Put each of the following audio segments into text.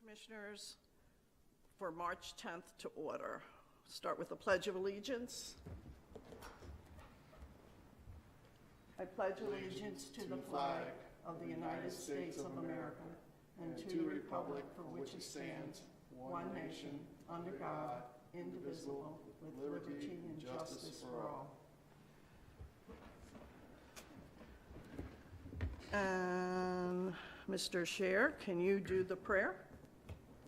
Commissioners for March 10th to order. Start with the Pledge of Allegiance. I pledge allegiance to the flag of the United States of America and to the republic for which it stands, one nation, under God, indivisible, with liberty and justice for all. And Mr. Chair, can you do the prayer?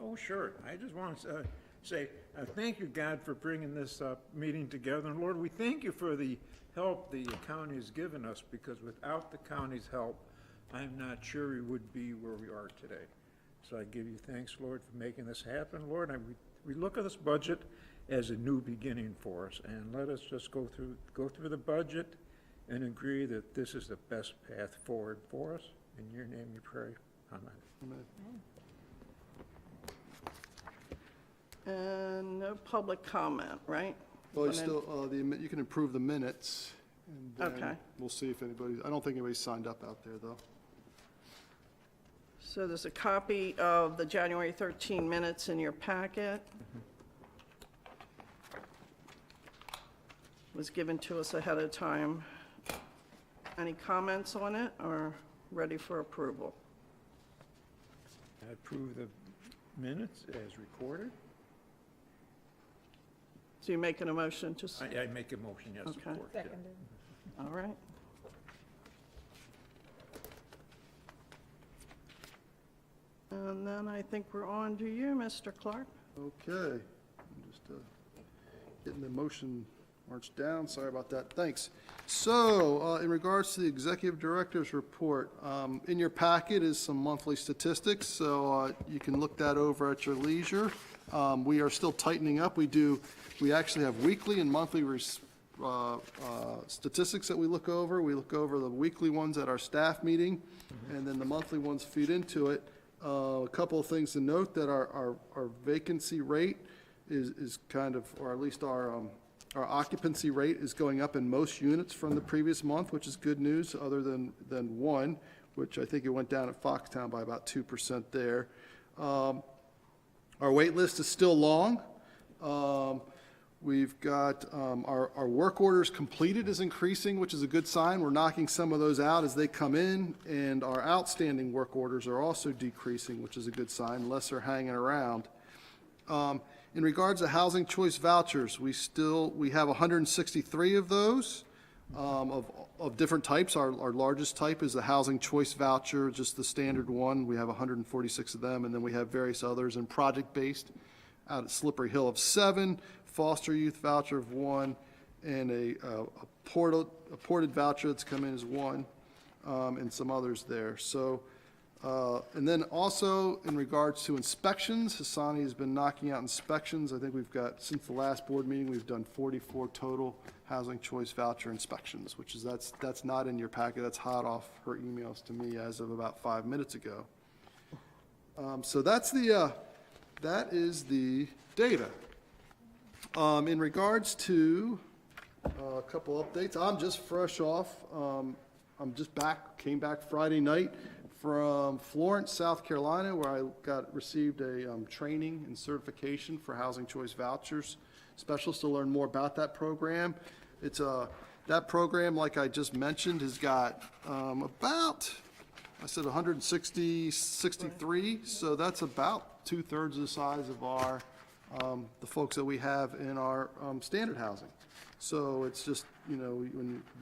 Oh, sure. I just want to say thank you, God, for bringing this meeting together. And Lord, we thank you for the help the county has given us, because without the county's help, I'm not sure we would be where we are today. So I give you thanks, Lord, for making this happen. Lord, we look at this budget as a new beginning for us, and let us just go through the budget and agree that this is the best path forward for us. In your name we pray. Amen. Amen. And no public comment, right? Well, you still, you can approve the minutes, and then Okay. we'll see if anybody, I don't think anybody's signed up out there, though. So there's a copy of the January 13 minutes in your packet. Was given to us ahead of time. Any comments on it, or ready for approval? I approve the minutes as recorded. So you're making a motion to, I make a motion, yes, Okay. support. Yeah. Seconded. all right. And then I think we're on to you, Mr. Clark. Okay, I'm just getting the motion marched down, sorry about that, thanks. So, in regards to the Executive Director's report, in your packet is some monthly statistics, so you can look that over at your leisure. We are still tightening up, we actually have weekly and monthly statistics that we look over. We look over the weekly ones at our staff meeting, and then the monthly ones feed into it. A couple of things to note, that our vacancy rate is kind of, or at least our occupancy rate is going up in most units from the previous month, which is good news, other than one, which I think it went down at Foxtown by about 2% there. Our wait list is still long. We've got our work orders completed is increasing, which is a good sign. We're knocking some of those out as they come in, and our outstanding work orders are also decreasing, which is a good sign. Less are hanging around. In regards to housing choice vouchers, we have 163 of those of different types. Our largest type is the housing choice voucher, just the standard one. We have 146 of them, and then we have various others, and project-based out at Slippery Hill of 7, foster youth voucher of 1, and a ported voucher that's come in as 1, and some others there. So, and then also in regards to inspections, Hassani has been knocking out inspections. I think we've got, since the last board meeting, we've done 44 total housing choice voucher inspections, which is, that's not in your packet. That's hot off her emails to me as of about 5 minutes ago. So that is the data. In regards to a couple updates, I'm just fresh off. Came back Friday night from Florence, South Carolina, where I received a training and certification for housing choice vouchers specialist to learn more about that program. That program, like I just mentioned, has got about, I said 63, so that's about 2/3 the size of our the folks that we have in our standard housing. So it's just,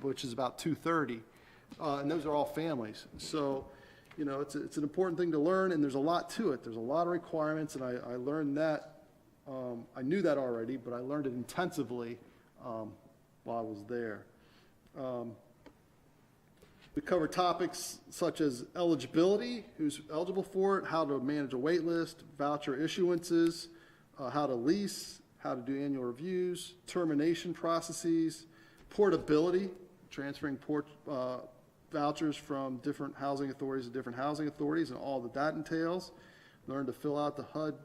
which is about 230, and those are all families. So, it's an important thing to learn, and there's a lot to it. There's a lot of requirements, and I learned that. I knew that already, but I learned it intensively while I was there. We cover topics such as eligibility, who's eligible for it, how to manage a wait list, voucher issuances, how to lease, how to do annual reviews, termination processes, portability, transferring vouchers from different housing authorities to different housing authorities, and all that that entails. Learn to fill out the HUD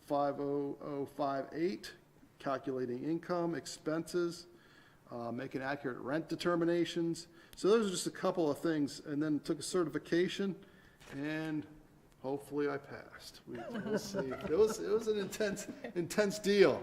50058, calculating income, expenses, making accurate rent determinations. So those are just a couple of things, and then took a certification, and Hopefully I passed. We'll see. It was an intense deal,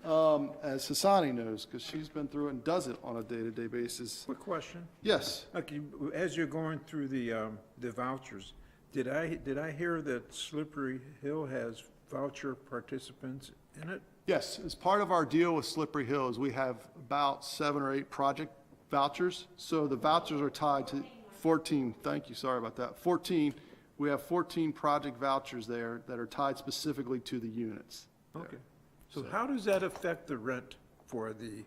as Hassani knows, because she's been through it and does it on a day-to-day basis. Quick question. Yes. Okay, as you're going through the vouchers, did I hear that Slippery Hill has voucher participants in it? Yes, as part of our deal with Slippery Hill is we have about 7 or 8 project vouchers. So the vouchers are tied to 14, thank you, sorry about that, 14. We have 14 project vouchers there that are tied specifically to the units. Okay. So how does that affect the rent for the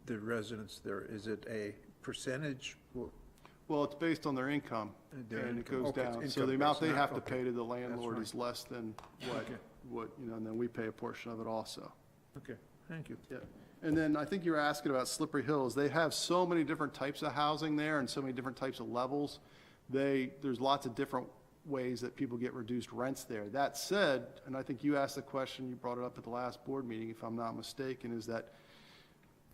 residents there? Is it a percentage? Well, it's based on their income, Their and it income. goes Okay, it's down. So income the amount they based, have to okay. pay to the landlord fine. is less than Okay. what, and then we pay a portion of it also. Okay, thank you. Yeah. And then I think you were asking about Slippery Hills. They have so many different types of housing there and so many different types of levels. There's lots of different ways that people get reduced rents there. That said, and I think you asked the question, you brought it up at the last board meeting, if I'm not mistaken, is that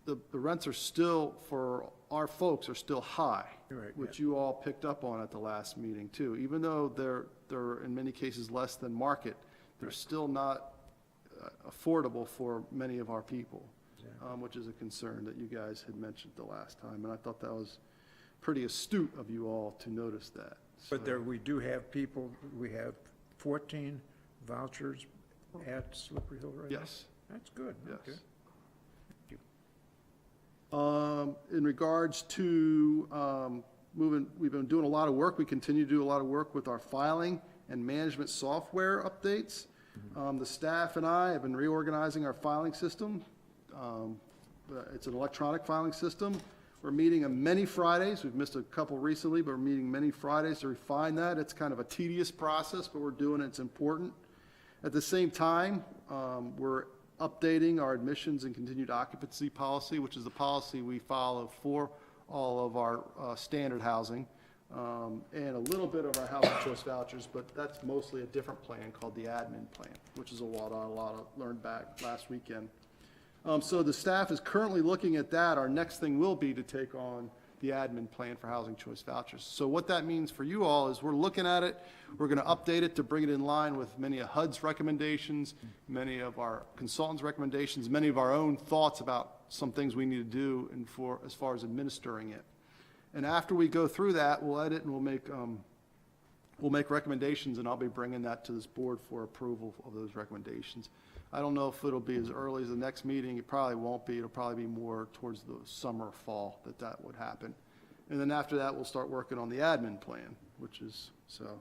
the rents are still, for our folks, are still high. Right, Which you all picked up on at the last meeting too. Even though they're in many cases less than market, they're still not affordable for many of our people, which is a concern that you guys had mentioned the last time. And I thought that was pretty astute of you all to notice that. But So- there, we do have people, we have 14 vouchers at Slippery Hill right now? Yes. That's good, Yes. okay. In regards to we've been doing a lot of work. We continue to do a lot of work with our filing and management software updates. The staff and I have been reorganizing our filing system. It's an electronic filing system. We're meeting on many Fridays. We've missed a couple recently, but we're meeting many Fridays to refine that. It's kind of a tedious process, but we're doing it. It's important. At the same time, we're updating our admissions and continued occupancy policy, which is the policy we follow for all of our standard housing, and a little bit of our housing choice vouchers, but that's mostly a different plan called the admin plan, which is a lot of learned back last weekend. So the staff is currently looking at that. Our next thing will be to take on the admin plan for housing choice vouchers. So what that means for you all is we're looking at it, we're going to update it to bring it in line with many of HUD's recommendations, many of our consultants' recommendations, many of our own thoughts about some things we need to do and for as far as administering it. And after we go through that, we'll edit and we'll make recommendations, and I'll be bringing that to this board for approval of those recommendations. I don't know if it'll be as early as the next meeting. It probably won't be. It'll probably be more towards the summer or fall that would happen. And then after that, we'll start working on the admin plan, which is, so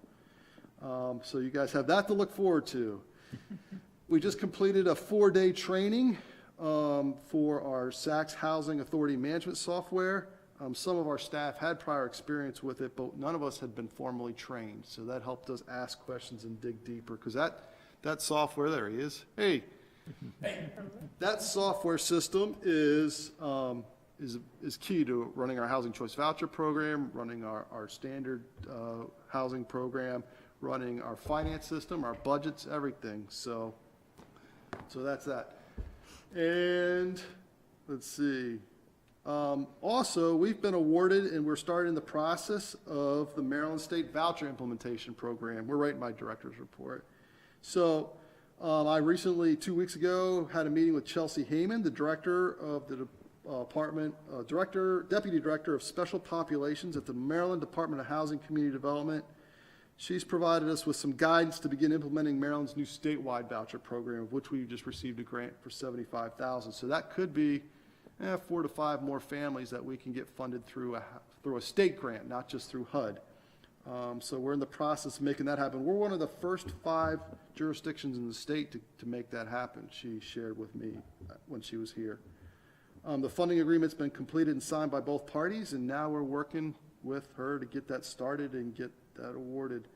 you guys have that to look forward to. We just completed a 4-day training for our Saks Housing Authority management software. Some of our staff had prior experience with it, but none of us had been formally trained. So that helped us ask questions and dig deeper, because that software, there he is. Hey. That software system is key to running our housing choice voucher program, running our standard housing program, running our finance system, our budgets, everything. So that's that. And let's see. Also, we've been awarded, and we're starting the process of the Maryland State Voucher Implementation Program. We're writing my director's report. So I recently, 2 weeks ago, had a meeting with Chelsea Heyman, the director of the Deputy Director of Special Populations at the Maryland Department of Housing and Community Development. She's provided us with some guidance to begin implementing Maryland's new statewide voucher program, of which we just received a grant for $75,000. So that could be 4 to 5 more families that we can get funded through a state grant, not just through HUD. So we're in the process of making that happen. We're one of the first 5 jurisdictions in the state to make that happen, she shared with me when she was here. The funding agreement's been completed and signed by both parties, and now we're working with her to get that started and get that awarded.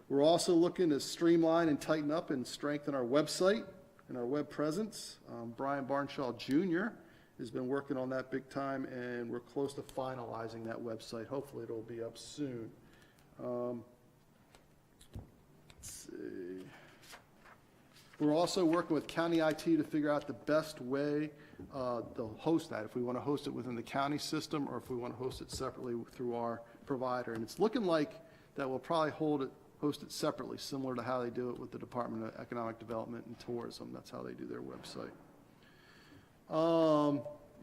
We're also looking to streamline and tighten up and strengthen our website and our web presence. Brian Barnshaw Jr. has been working on that big time, and we're close to finalizing that website. Hopefully it'll be up soon. Let's see. We're also working with county IT to figure out the best way to host that, if we want to host it within the county system or if we want to host it separately through our provider. And it's looking like that we'll probably host it separately, similar to how they do it with the Department of Economic Development and Tourism. That's how they do their website.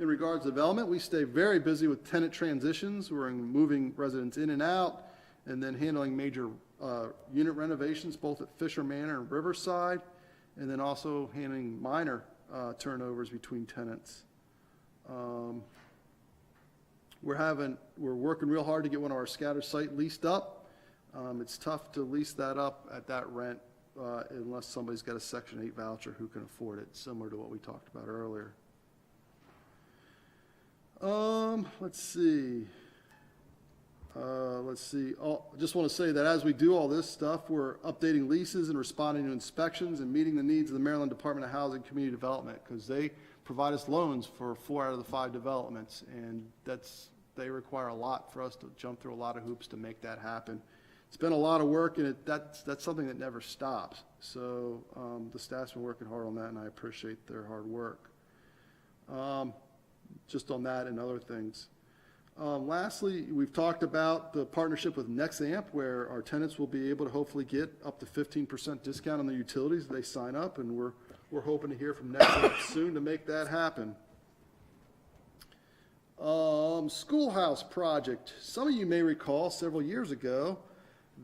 In regards to development, we stay very busy with tenant transitions. We're moving residents in and out, and then handling major unit renovations, both at Fisher Manor and Riverside, and then also handling minor turnovers between tenants. We're working real hard to get one of our scattered site leased up. It's tough to lease that up at that rent unless somebody's got a Section 8 voucher who can afford it, similar to what we talked about earlier. Let's see. I just want to say that as we do all this stuff, we're updating leases and responding to inspections and meeting the needs of the Maryland Department of Housing and Community Development, because they provide us loans for 4 out of the 5 developments, and they require a lot for us to jump through a lot of hoops to make that happen. It's been a lot of work, and that's something that never stops. So the staff's been working hard on that, and I appreciate their hard work. Just on that and other things. Lastly, we've talked about the partnership with NexAmp, where our tenants will be able to hopefully get up to 15% discount on their utilities if they sign up, and we're hoping to hear from NexAmp soon to make that happen. Schoolhouse project. Some of you may recall several years ago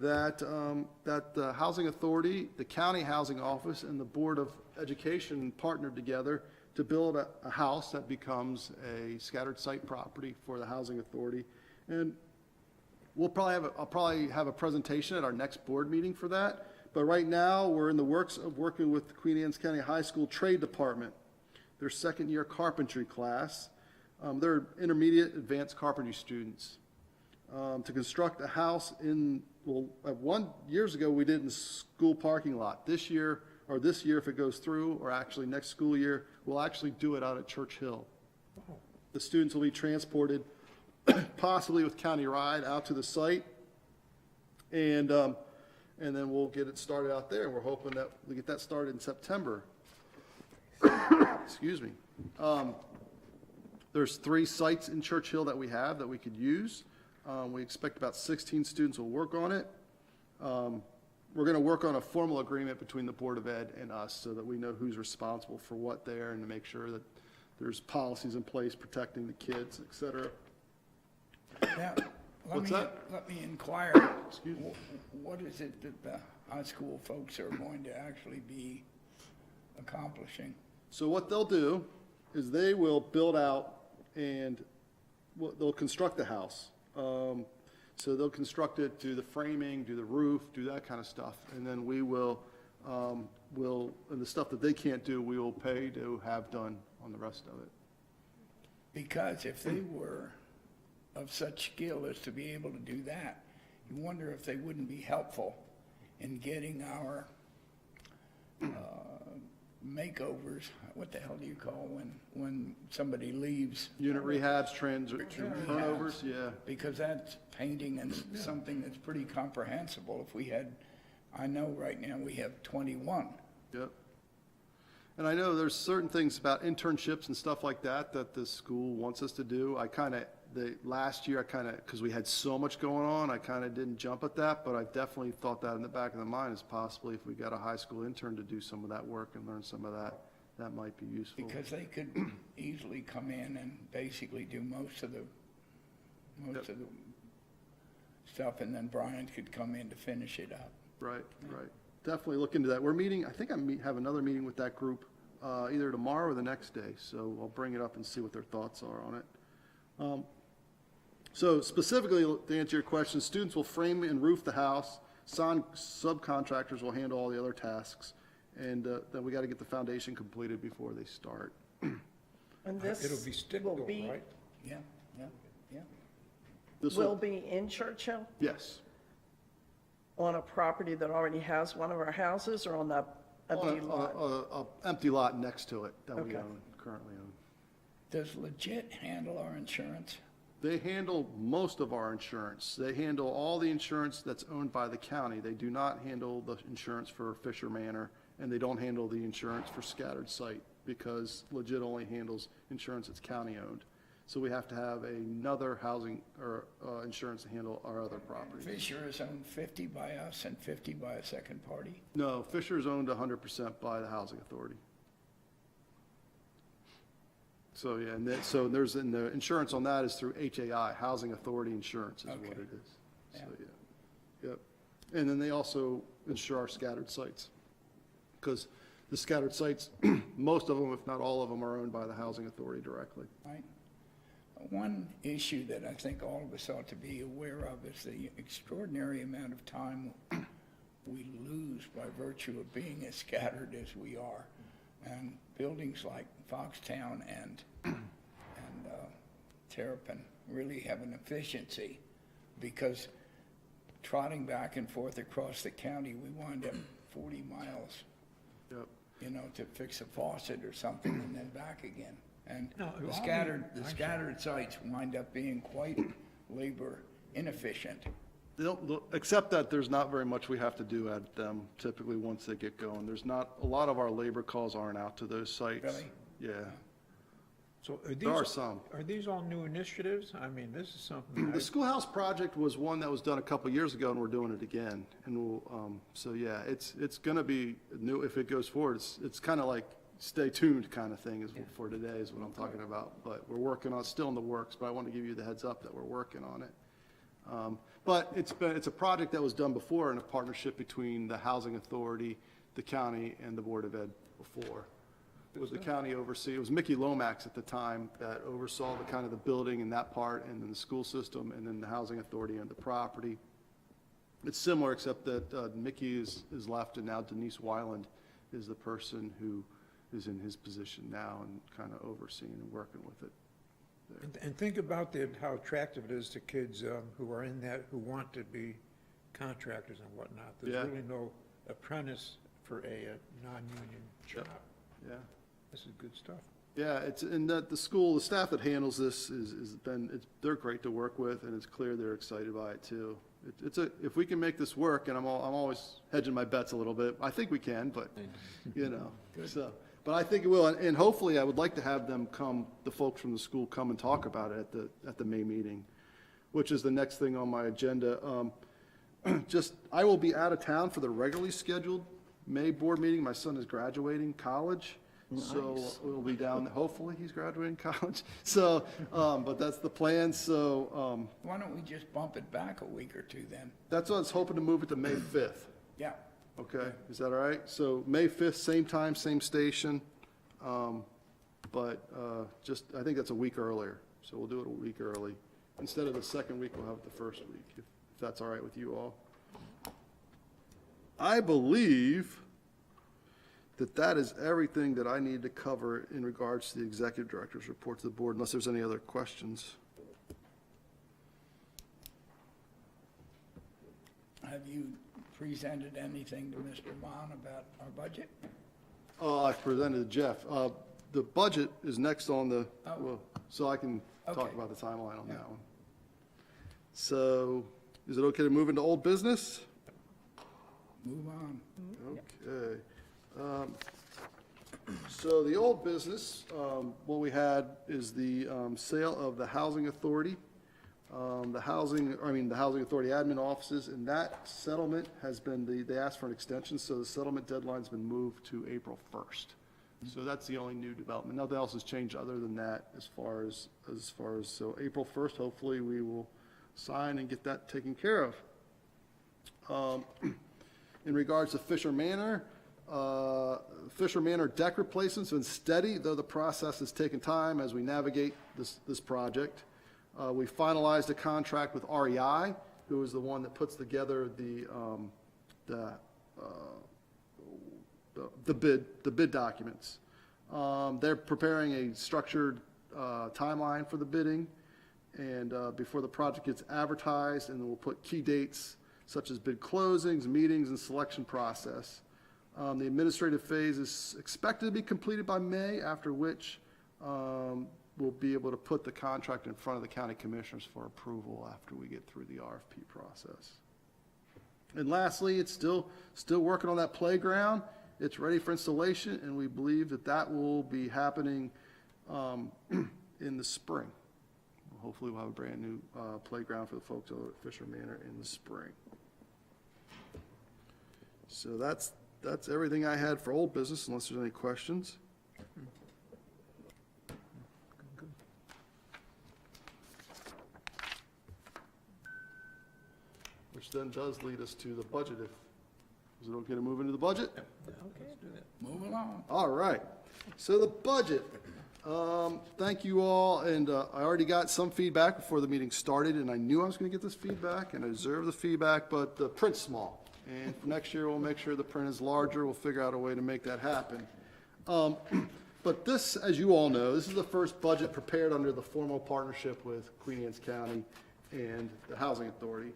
that the Housing Authority, the County Housing Office, and the Board of Education partnered together to build a house that becomes a scattered site property for the Housing Authority. And I'll probably have a presentation at our next board meeting for that. But right now, we're in the works of working with the Queen Anne's County High School Trade Department, their second-year carpentry class. They're intermediate advanced carpentry students to construct a house years ago, we did in the school parking lot. This year, if it goes through, or actually next school year, we'll actually do it out at Church Hill. The students will be transported, possibly with county ride, out to the site, and then we'll get it started out there. And we're hoping that we get that started in September. Excuse me. There's 3 sites in Church Hill that we have that we could use. We expect about 16 students will work on it. We're going to work on a formal agreement between the Board of Ed and us so that we know who's responsible for what there, and to make sure that there's policies in place protecting the kids, et cetera. Now, let me inquire. Excuse me. What is it that the high school folks are going to actually be accomplishing? So what they'll do is they will build out and they'll construct the house. So they'll construct it, do the framing, do the roof, do that kind of stuff. And then we will, and the stuff that they can't do, we will pay to have done on the rest of it. Because if they were of such skill as to be able to do that, you wonder if they wouldn't be helpful in getting our makeovers. What the hell do you call when somebody leaves? Unit rehabs, turnovers, yeah. Because that's painting and something that's pretty comprehensible. If we had, I know right now we have 21. Yep. And I know there's certain things about internships and stuff like that that the school wants us to do. Last year, because we had so much going on, I kind of didn't jump at that, but I've definitely thought that in the back of the mind is possibly if we got a high school intern to do some of that work and learn some of that, that might be useful. Because they could easily come in and basically do most of the stuff, and then Brian could come in to finish it up. Right, right. Definitely look into that. We're meeting, I think have another meeting with that group either tomorrow or the next day, so I'll bring it up and see what their thoughts are on it. So specifically, to answer your question, students will frame and roof the house. Subcontractors will handle all the other tasks. And then we got to get the foundation completed before they start. And this It'll be stick built, right? Yeah. This will be in Churchill, Yes. on a property that already has one of our houses, or on that empty lot? A empty lot next to it that we Okay. currently own. Does Legit handle our insurance? They handle most of our insurance. They handle all the insurance that's owned by the county. They do not handle the insurance for Fisher Manor, and they don't handle the insurance for Scattered Site, because Legit only handles insurance that's county-owned. So we have to have another housing or insurance to handle our other properties. Fisher is owned 50 by us and 50 by a second party. No, Fisher's owned 100% by the housing authority. So, yeah, and the insurance on that is through HAI, Housing Authority Insurance is what Okay. it is. So, Yeah. yeah, yep. And then they also insure our scattered sites. Because the scattered sites, most of them, if not all of them, are owned by the housing authority directly. Right. One issue that I think all of us ought to be aware of is the extraordinary amount of time we lose by virtue of being as scattered as we are. And buildings like Foxtown and Terrapin really have an efficiency, because trotting back and forth across the county, we wind up 40 miles, Yep. you know, to fix a faucet or something and then back again. And No, the all scattered sites wind up being quite labor inefficient. Except that there's not very much we have to do at them typically once they get going. There's not, a lot of our labor calls aren't out to those sites. Really? Yeah. So There are some. Are these all new initiatives? I mean, this is something The schoolhouse project was one that was done a couple years ago, and we're doing it again. And we'll, so yeah, it's gonna be new if it goes forward. It's kind of like stay tuned kind of thing is for today is what I'm talking about. But we're working on, still in the works, but I want to give you the heads up that we're working on it. But it's a project that was done before in a partnership between the housing authority, the county, and the Board of Ed before. It was the county oversee, it was Mickey Lomax at the time that oversaw the kind of the building and that part, and then the school system, and then the housing authority and the property. It's similar, except that Mickey is left, and now Denise Weiland is the person who is in his position now and kind of overseeing and working with it. And think about how attractive it is to kids who are in that, who want to be contractors and whatnot. Yeah. There's really no apprentice for a non-union job. Yeah. This is good stuff. Yeah, and that the school, the staff that handles this they're great to work with, and it's clear they're excited by it too. If we can make this work, and I'm always hedging my bets a little bit, I think we can, but, you know, so. But I think it will, and hopefully I would like to have them come, the folks from the school come and talk about it at the May meeting, which is the next thing on my agenda. I will be out of town for the regularly scheduled May board meeting. My son is graduating college. So we'll be down, hopefully he's graduating college. So, but that's the plan, so. Why don't we just bump it back a week or two then? That's what I was hoping to move it to May 5th. Yeah. Okay, is that all right? So May 5th, same time, same station. But I think that's a week earlier. So we'll do it a week early. Instead of the second week, we'll have it the first week, if that's all right with you all. I believe that is everything that I need to cover in regards to the executive director's report to the board, unless there's any other questions. Have you presented anything to Mr. Bond about our budget? I presented to Jeff. The budget is next on the, Oh. well, so I can talk Okay. about the timeline on Yeah. that one. So, is it okay to move into old business? Move on. Okay. So the old business, what we had is the sale of the housing authority, the housing authority admin offices, and that settlement has been, they asked for an extension, so the settlement deadline's been moved to April 1st. So that's the only new development. Nothing else has changed other than that as far as, so April 1st, hopefully we will sign and get that taken care of. In regards to Fisher Manor deck replacement's been steady, though the process has taken time as we navigate this project. We finalized a contract with REI, who is the one that puts together the bid documents. They're preparing a structured timeline for the bidding, and before the project gets advertised, and then we'll put key dates such as bid closings, meetings, and selection process. The administrative phase is expected to be completed by May, after which we'll be able to put the contract in front of the county commissioners for approval after we get through the RFP process. And lastly, it's still working on that playground. It's ready for installation, and we believe that will be happening in the spring. hopefully we'll have a brand-new playground for the folks over at Fisher Manor in the spring. So that's everything I had for old business, unless there's any questions. Which then does lead us to the budget. Is it okay to move into the budget? Move along. All right. So the budget. Thank you all, and I already got some feedback before the meeting started, and I knew I was going to get this feedback, and I deserve the feedback, but the print's small. And for next year, we'll make sure the print is larger. We'll figure out a way to make that happen. But this, as you all know, this is the first budget prepared under the formal partnership with Queen Anne's County and the Housing Authority.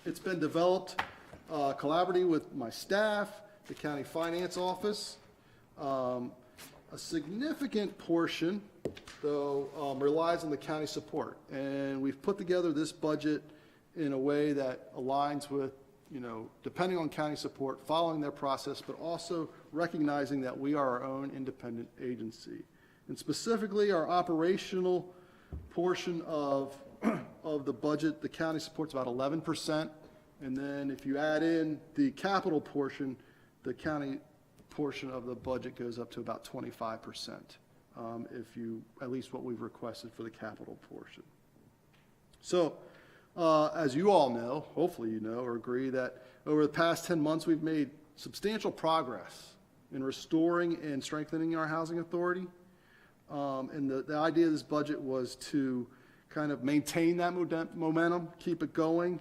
It's been developed collaboratively with my staff, the county finance office. A significant portion, though, relies on the county support. And we've put together this budget in a way that aligns with, depending on county support, following their process, but also recognizing that we are our own independent agency. And specifically, our operational portion of the budget, the county supports about 11%. And then if you add in the capital portion, the county portion of the budget goes up to about 25%, if you, at least what we've requested for the capital portion. So, as you all know, hopefully you know or agree that over the past 10 months, we've made substantial progress in restoring and strengthening our housing authority. And the idea of this budget was to kind of maintain that momentum, keep it going,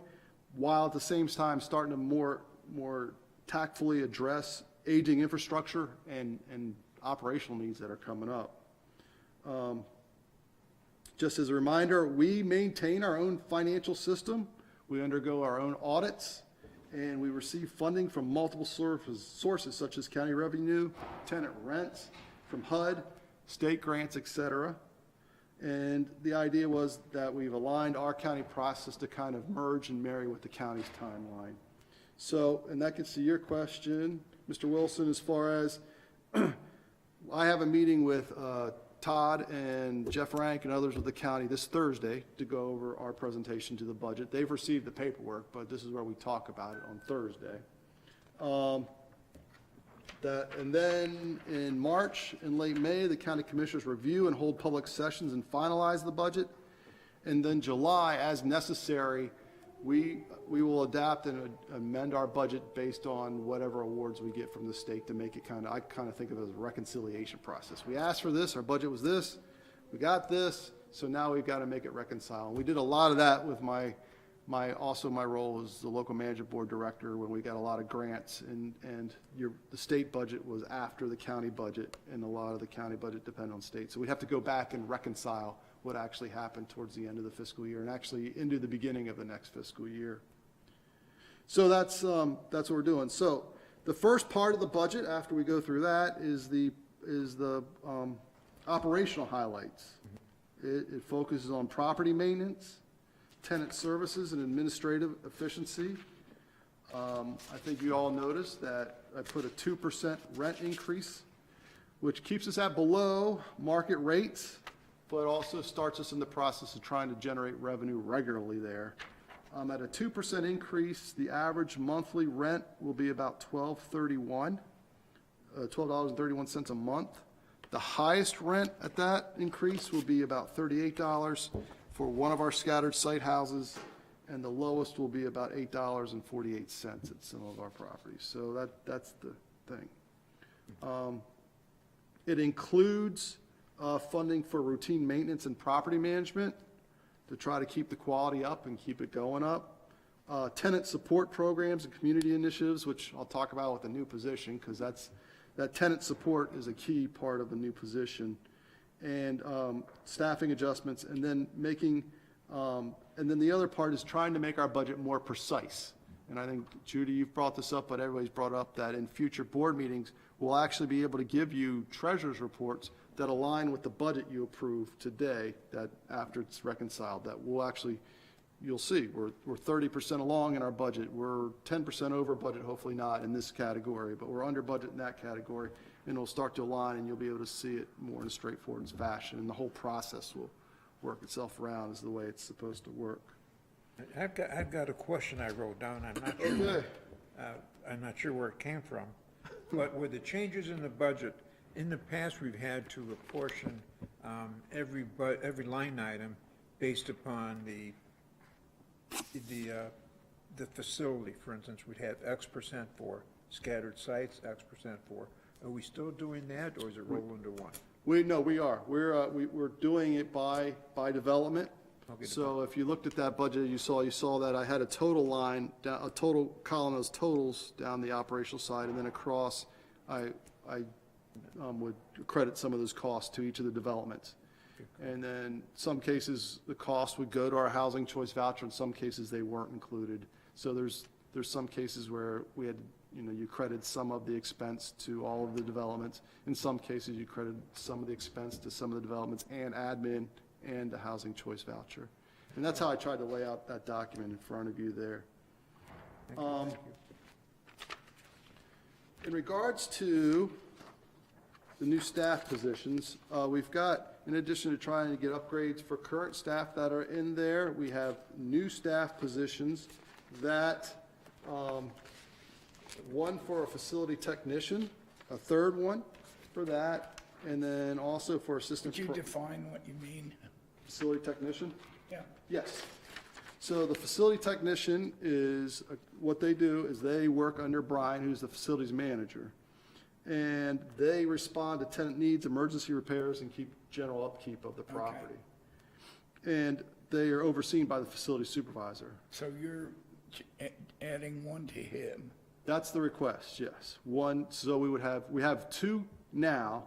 while at the same time starting to more tactfully address aging infrastructure and operational needs that are coming up. Just as a reminder, we maintain our own financial system. We undergo our own audits, and we receive funding from multiple sources such as county revenue, tenant rents, from HUD, state grants, et cetera. And the idea was that we've aligned our county process to kind of merge and marry with the county's timeline. So, and that gets to your question, Mr. Wilson, as far as I have a meeting with Todd and Jeff Rank and others with the county this Thursday to go over our presentation to the budget. They've received the paperwork, but this is where we talk about it on Thursday. And then in March and late May, the county commissioners review and hold public sessions and finalize the budget. And then July, as necessary, we will adapt and amend our budget based on whatever awards we get from the state to make it I kind of think of it as a reconciliation process. We asked for this, our budget was this, we got this, so now we've got to make it reconcile. And we did a lot of that with my role as the local management board director when we got a lot of grants, and the state budget was after the county budget, and a lot of the county budget depended on state. So we'd have to go back and reconcile what actually happened towards the end of the fiscal year and actually into the beginning of the next fiscal year. So that's what we're doing. So the first part of the budget, after we go through that, is the operational highlights. It focuses on property maintenance, tenant services, and administrative efficiency. I think you all noticed that I put a 2% rent increase, which keeps us at below market rates, but also starts us in the process of trying to generate revenue regularly there. At a 2% increase, the average monthly rent will be about $12.31 a month. The highest rent at that increase will be about $38 for one of our scattered site houses, and the lowest will be about $8.48 at some of our properties. So that's the thing. It includes funding for routine maintenance and property management to try to keep the quality up and keep it going up. Tenant support programs and community initiatives, which I'll talk about with the new position, because that tenant support is a key part of the new position. And staffing adjustments, and then and then the other part is trying to make our budget more precise. And I think, Judy, you've brought this up, but everybody's brought up that in future board meetings, we'll actually be able to give you treasurer's reports that align with the budget you approve today, that after it's reconciled, that we'll actually, you'll see, we're 30% along in our budget. We're 10% over budget, hopefully not in this category, but we're under budget in that category, and it'll start to align, and you'll be able to see it more in a straightforward fashion, and the whole process work itself around is the way it's supposed to work. I've got a question I wrote down, Okay. I'm not sure where it came from, but with the changes in the budget, in the past, we've had to apportion every line item based upon the facility. For instance, we'd have X% for scattered sites, X% for, are we still doing that, or is it rolled into one? We are. We're doing it by development. Okay, So if you looked at that budget, you saw that I had a total line, a total column as totals down the operational side, and then across, I would credit some of those costs to each of the developments. And then some cases, the cost would go to our housing choice voucher, in some cases, they weren't included. So there's some cases where we had, you credit some of the expense to all of the developments. In some cases, you credit some of the expense to some of the developments and admin and the housing choice voucher. And that's how I tried to lay out that document in front of you there. Thank you. In regards to the new staff positions, we've got, in addition to trying to get upgrades for current staff that are in there, we have new staff positions that, one for a facility technician, a third one for that, and then also for assistant. Could you define what you mean? Facility technician? Yeah. Yes. So the facility technician is, what they do is they work under Brian, who's the facilities manager. And they respond to tenant needs, emergency repairs, and keep general upkeep of the property. And they are overseen by the facility supervisor. So you're adding one to him? That's the request, yes. One, so we have two now,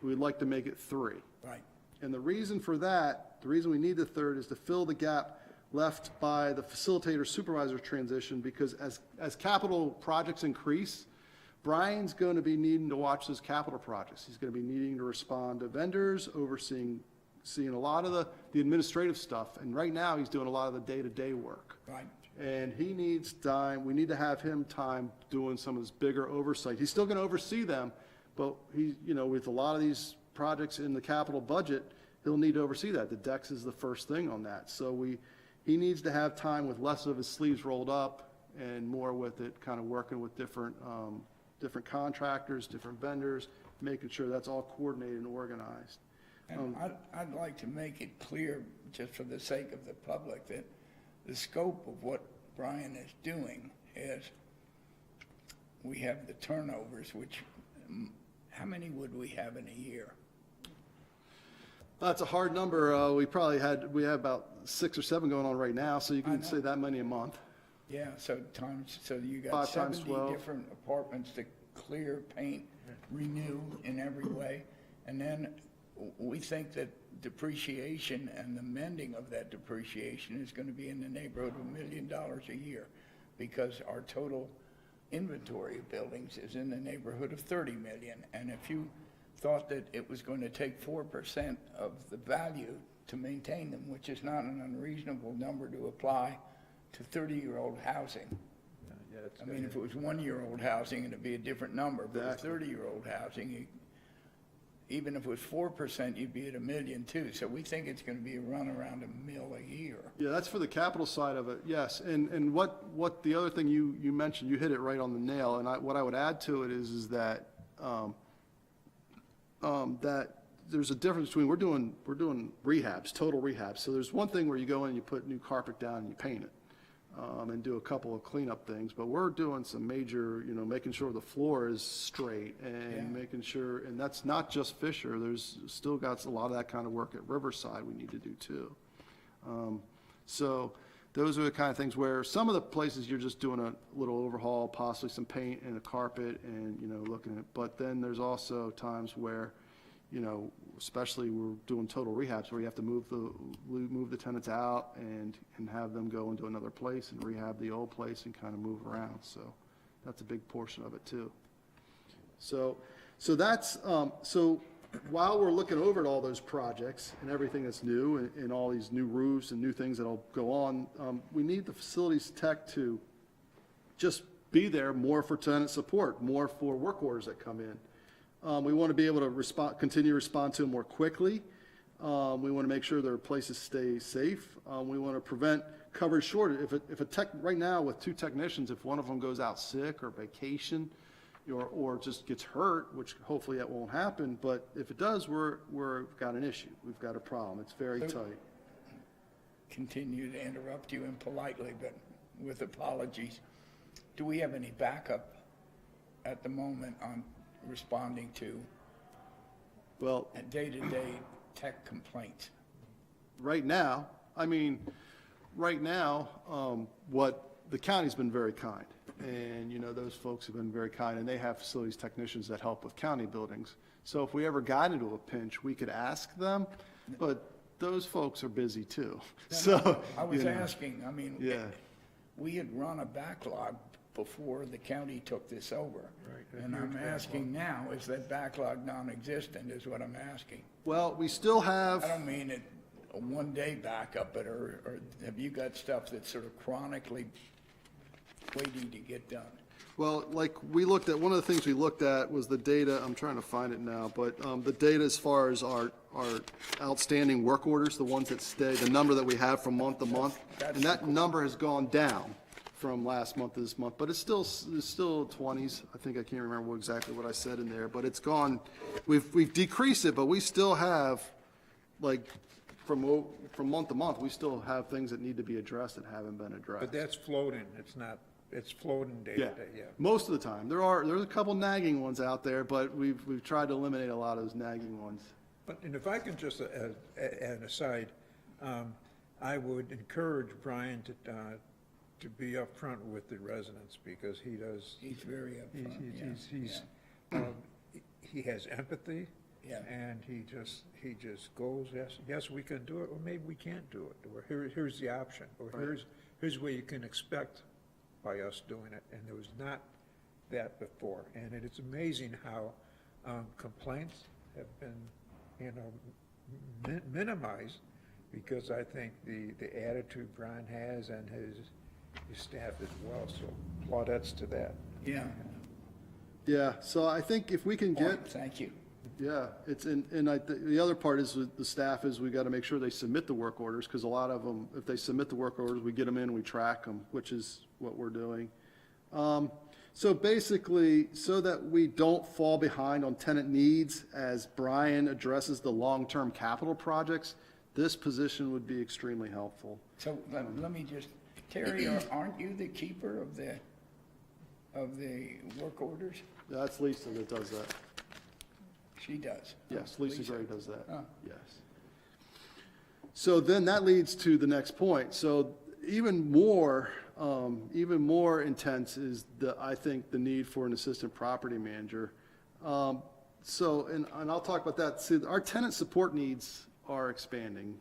we'd like to make it three. Right. And the reason for that, the reason we need the third is to fill the gap left by the facilitator supervisor transition, because as capital projects increase, Brian's going to be needing to watch those capital projects. He's going to be needing to respond to vendors, seeing a lot of the administrative stuff. And right now, he's doing a lot of the day-to-day work. Right. And he needs time, we need to have him time doing some of this bigger oversight. He's still going to oversee them, but he, with a lot of these projects in the capital budget, he'll need to oversee that. The DEX is the first thing on that. So he needs to have time with less of his sleeves rolled up and more with it, kind of working with different contractors, different vendors, making sure that's all coordinated and organized. And I'd like to make it clear, just for the sake of the public, that the scope of what Brian is doing is, we have the turnovers, which, how many would we have in a year? That's a hard number. We have about 6 or 7 going on right now, so you can say that many a month. Yeah, so you got 5 times 70 12. different apartments to clear, paint, renew in every way. And then we think that depreciation and the mending of that depreciation is going to be in the neighborhood of $1 million a year, because our total inventory of buildings is in the neighborhood of 30 million. And if you thought that it was going to take 4% of the value to maintain them, which is not an unreasonable number to apply to 30-year-old housing. I mean, if it was 1-year-old housing, it'd be a different number. But with 30-year-old housing, even if it was 4%, you'd be at $1 million too. So we think it's going to be around $1 million a year. Yeah, that's for the capital side of it, yes. And what the other thing you mentioned, you hit it right on the nail. And what I would add to it is that that there's a difference between, we're doing rehabs, total rehabs. So there's one thing where you go in and you put new carpet down and you paint it, and do a couple of cleanup things. But we're doing some major, making sure the floor is straight and making sure, and that's not just Fisher. There's still got a lot of that kind of work at Riverside we need to do too. So those are the kind of things where some of the places you're just doing a little overhaul, possibly some paint and a carpet and, looking at, but then there's also times where, especially we're doing total rehabs where you have to move the tenants out and have them go into another place and rehab the old place and kind of move around. So that's a big portion of it too. So that's, so while we're looking over at all those projects and everything that's new and all these new roofs and new things that'll go on, we need the facilities tech to just be there more for tenant support, more for work orders that come in. We want to be able to continue to respond to them more quickly. We want to make sure their places stay safe. We want to prevent coverage shortage. If a tech, right now with 2 technicians, if one of them goes out sick or vacation, or just gets hurt, which hopefully that won't happen, but if it does, we've got an issue. We've got a problem. It's very tight. Continue to interrupt you impolitely, but with apologies. Do we have any backup at the moment on responding to Well, day-to-day tech complaints? right now, what the county's been very kind. And, those folks have been very kind, and they have facilities technicians that help with county buildings. So if we ever got into a pinch, we could ask them, but those folks are busy too. So, I was asking, Yeah. we had run a backlog before the county took this over. Right, a And I'm huge asking now, is that backlog non-existent, is what I'm asking. Well, we still have. I don't mean it a one-day backup, but or have you got stuff that's sort of chronically waiting to get done? Well, like we looked at, one of the things we looked at was the data, I'm trying to find it now, but the data as far as our outstanding work orders, the ones that stay, the number that we have from month to month, and that number has gone down from last month to this month, but it's still 20s. I think I can't remember exactly what I said in there, but it's gone, we've decreased it, but we still have, like, from month to month, we still have things that need to be addressed that haven't been addressed. But that's floating, it's floating day to day, yeah. Most of the time. There's a couple nagging ones out there, but we've tried to eliminate a lot of those nagging ones. But, and if I can just add an aside, I would encourage Brian to be upfront with the residents, because he does. He's very upfront, He has empathy. Yeah. And he just goes, yes, we can do it, or maybe we can't do it, or here's the option, or here's where you can expect by us doing it, and there was not that before. And it is amazing how complaints have been, minimized, because I think the attitude Brian has, and his staff as well, so plaudits to that. Yeah. Yeah, so I think if we can get, Thank you. yeah, the other part is with the staff is we got to make sure they submit the work orders, because a lot of them, if they submit the work orders, we get them in, we track them, which is what we're doing. So basically, so that we don't fall behind on tenant needs as Brian addresses the long-term capital projects, this position would be extremely helpful. So let me just, Terry, aren't you the keeper of the work orders? That's Lisa that does that. She does. Yes, Lisa Gray does that, Oh. yes. So then that leads to the next point. So even more intense is I think the need for an assistant property manager. And I'll talk about that. See, our tenant support needs are expanding.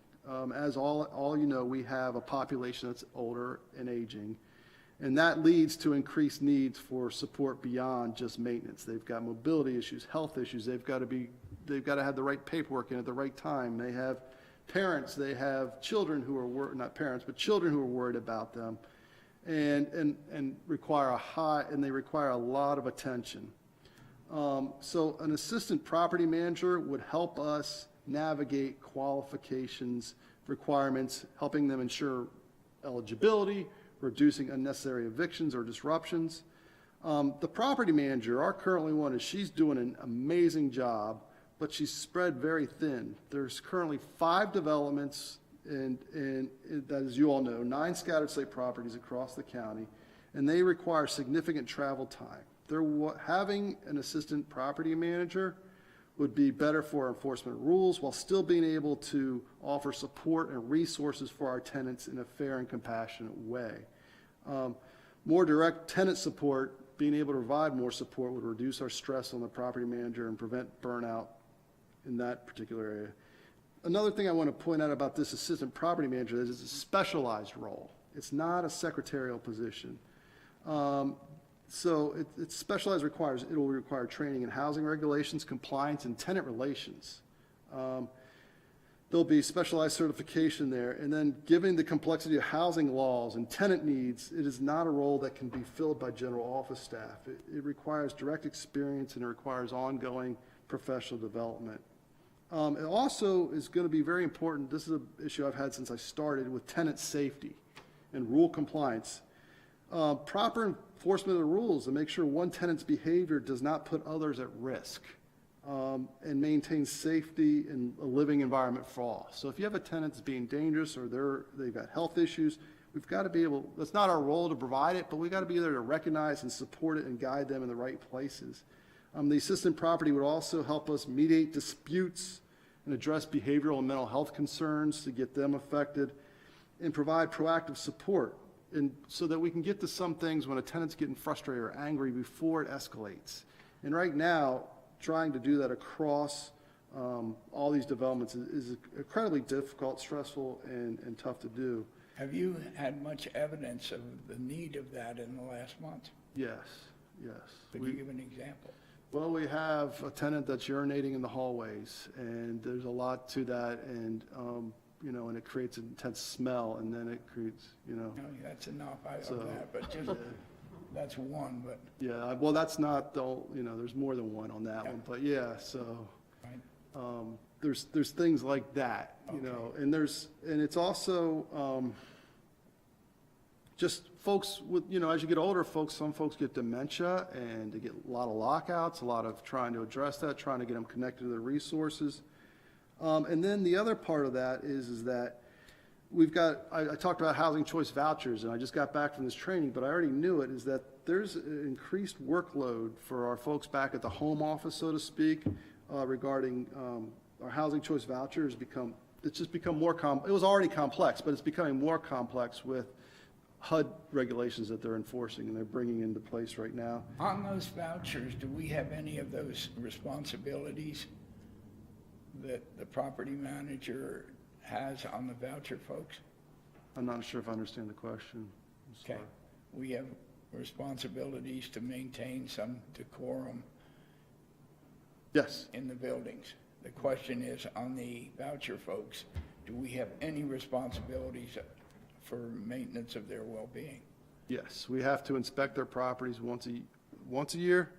As all you know, we have a population that's older and aging. And that leads to increased needs for support beyond just maintenance. They've got mobility issues, health issues. They've got to have the right paperwork in at the right time. They have parents. They have children who are not parents, but children who are worried about them, and require they require a lot of attention. So an assistant property manager would help us navigate qualifications, requirements, helping them ensure eligibility, reducing unnecessary evictions or disruptions. The property manager, our currently one, she's doing an amazing job, but she's spread very thin. There's currently 5 developments, and that, as you all know, 9 scattered site properties across the county, and they require significant travel time. Having an assistant property manager would be better for enforcement rules while still being able to offer support and resources for our tenants in a fair and compassionate way. More direct tenant support, being able to provide more support, would reduce our stress on the property manager and prevent burnout in that particular area. Another thing I want to point out about this assistant property manager is it's a specialized role. It's not a secretarial position. So it's specialized, it will require training in housing regulations, compliance, and tenant relations. There'll be specialized certification there. And then given the complexity of housing laws and tenant needs, it is not a role that can be filled by general office staff. It requires direct experience, and it requires ongoing professional development. It also is going to be very important, this is an issue I've had since I started, with tenant safety and rule compliance. Proper enforcement of the rules to make sure one tenant's behavior does not put others at risk, and maintain safety and a living environment for all. So if you have a tenant that's being dangerous or they've got health issues, we've got to be able, that's not our role to provide it, but we've got to be there to recognize and support it and guide them in the right places. The assistant property would also help us mediate disputes and address behavioral and mental health concerns to get them affected, and provide proactive support, and so that we can get to some things when a tenant's getting frustrated or angry before it escalates. And right now, trying to do that across all these developments is incredibly difficult, stressful, and tough to do. Have you had much evidence of the need of that in the last month? Yes, yes. Could you give an example? Well, we have a tenant that's urinating in the hallways, and there's a lot to that, and, you know, and it creates an intense smell, and then it creates, you know. No, that's enough So, of that, but just, that's one, but, Yeah, well, that's not the, you know, there's more than one on that Yeah. one, but yeah, so, right? there's things like that, you know, and it's also, just folks with, you know, as you get older, some folks get dementia, and they get a lot of lockouts, a lot of trying to address that, trying to get them connected to the resources. And then the other part of that is that we've got, I talked about housing choice vouchers, and I just got back from this training, but I already knew it, is that there's an increased workload for our folks back at the home office, so to speak, regarding our housing choice vouchers. It's just become more it was already complex, but it's becoming more complex with HUD regulations that they're enforcing and they're bringing into place right now. On those vouchers, do we have any of those responsibilities that the property manager has on the voucher folks? I'm not sure if I understand the question. I'm Okay. sorry. We have responsibilities to maintain some decorum Yes, in the buildings. The question is, on the voucher folks, do we have any responsibilities for maintenance of their well-being? yes. We have to inspect their properties once a year.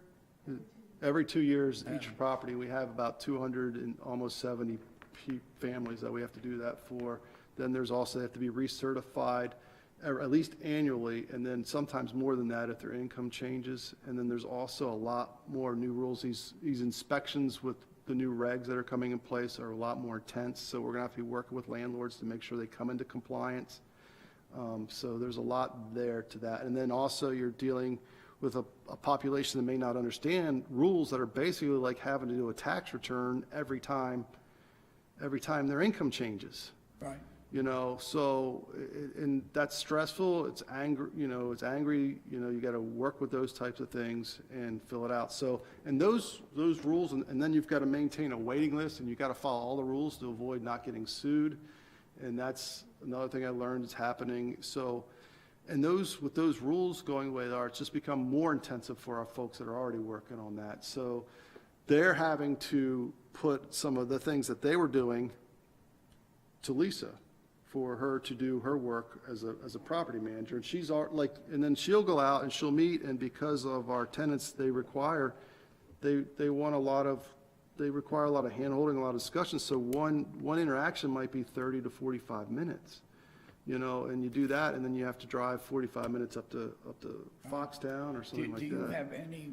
Every 2 years, each property, we have about 200 and almost 70 families that we have to do that for. Then there's also, they have to be recertified at least annually, and then sometimes more than that if their income changes. And then there's also a lot more new rules. These inspections with the new regs that are coming in place are a lot more intense, so we're gonna have to be working with landlords to make sure they come into compliance. So there's a lot there to that. And then also you're dealing with a population that may not understand rules that are basically like having to do a tax return every time their income changes. Right. You know, so, and that's stressful, it's angry, you know, you gotta work with those types of things and fill it out. So, and those rules, and then you've gotta maintain a waiting list, and you've gotta follow all the rules to avoid not getting sued. And that's another thing I learned is happening. So, and with those rules going away, it's just become more intensive for our folks that are already working on that. So they're having to put some of the things that they were doing to Lisa for her to do her work as a property manager. And she's and then she'll go out and she'll meet, and because of our tenants, they require a lot of hand-holding, a lot of discussion. So one interaction might be 30 to 45 minutes, you know, and you do that, and then you have to drive 45 minutes up to Foxtown or something like that. Do you have any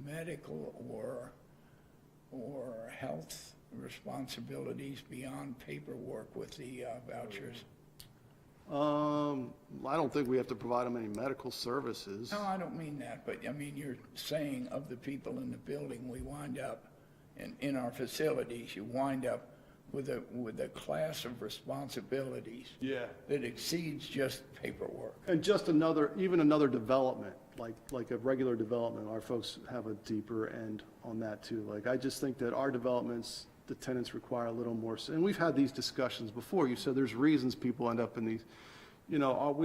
medical or health responsibilities beyond paperwork with the vouchers? I don't think we have to provide them any medical services. No, I don't mean that, but I mean, you're saying of the people in the building, we wind up, in our facilities, you wind up with a class of responsibilities Yeah. that exceeds just paperwork. And just even another development, like a regular development, our folks have a deeper end on that too. Like, I just think that our developments, the tenants require a little more, and we've had these discussions before. You said there's reasons people end up in these, you know,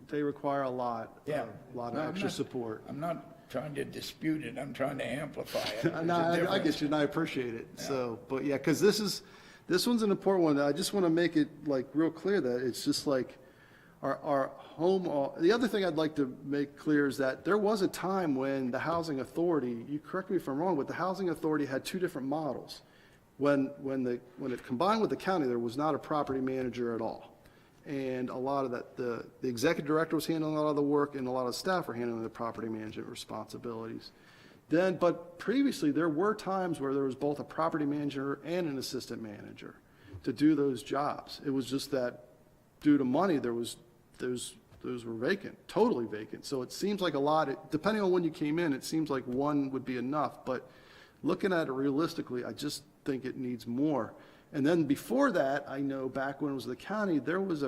they require a lot Yeah. of No, I'm extra not- support. I'm not trying to dispute it, I'm trying to amplify it. There's a No, I difference. get you, and I appreciate it. So, but yeah, because this one's an important one. I just want to make it like real clear that it's just like our home. The other thing I'd like to make clear is that there was a time when the housing authority, you correct me if I'm wrong, but the housing authority had two different models. When it combined with the county, there was not a property manager at all. And a lot of that, the executive director was handling a lot of the work, and a lot of staff were handling the property management responsibilities. But previously, there were times where there was both a property manager and an assistant manager to do those jobs. It was just that due to money, those were vacant, totally vacant. So it seems like a lot, depending on when you came in, it seems like one would be enough. But looking at it realistically, I just think it needs more. And then before that, I know back when it was the county, there was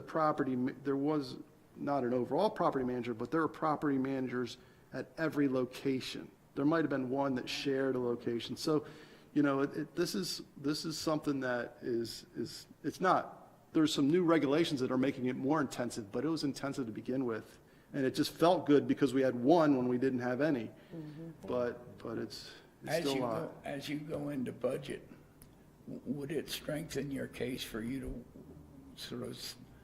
not an overall property manager, but there were property managers at every location. There might have been one that shared a location. So, this is something that it's not, there's some new regulations that are making it more intensive, but it was intensive to begin with. And it just felt good because we had one when we didn't have any. But it's still a lot. As you go into budget, would it strengthen your case for you to sort of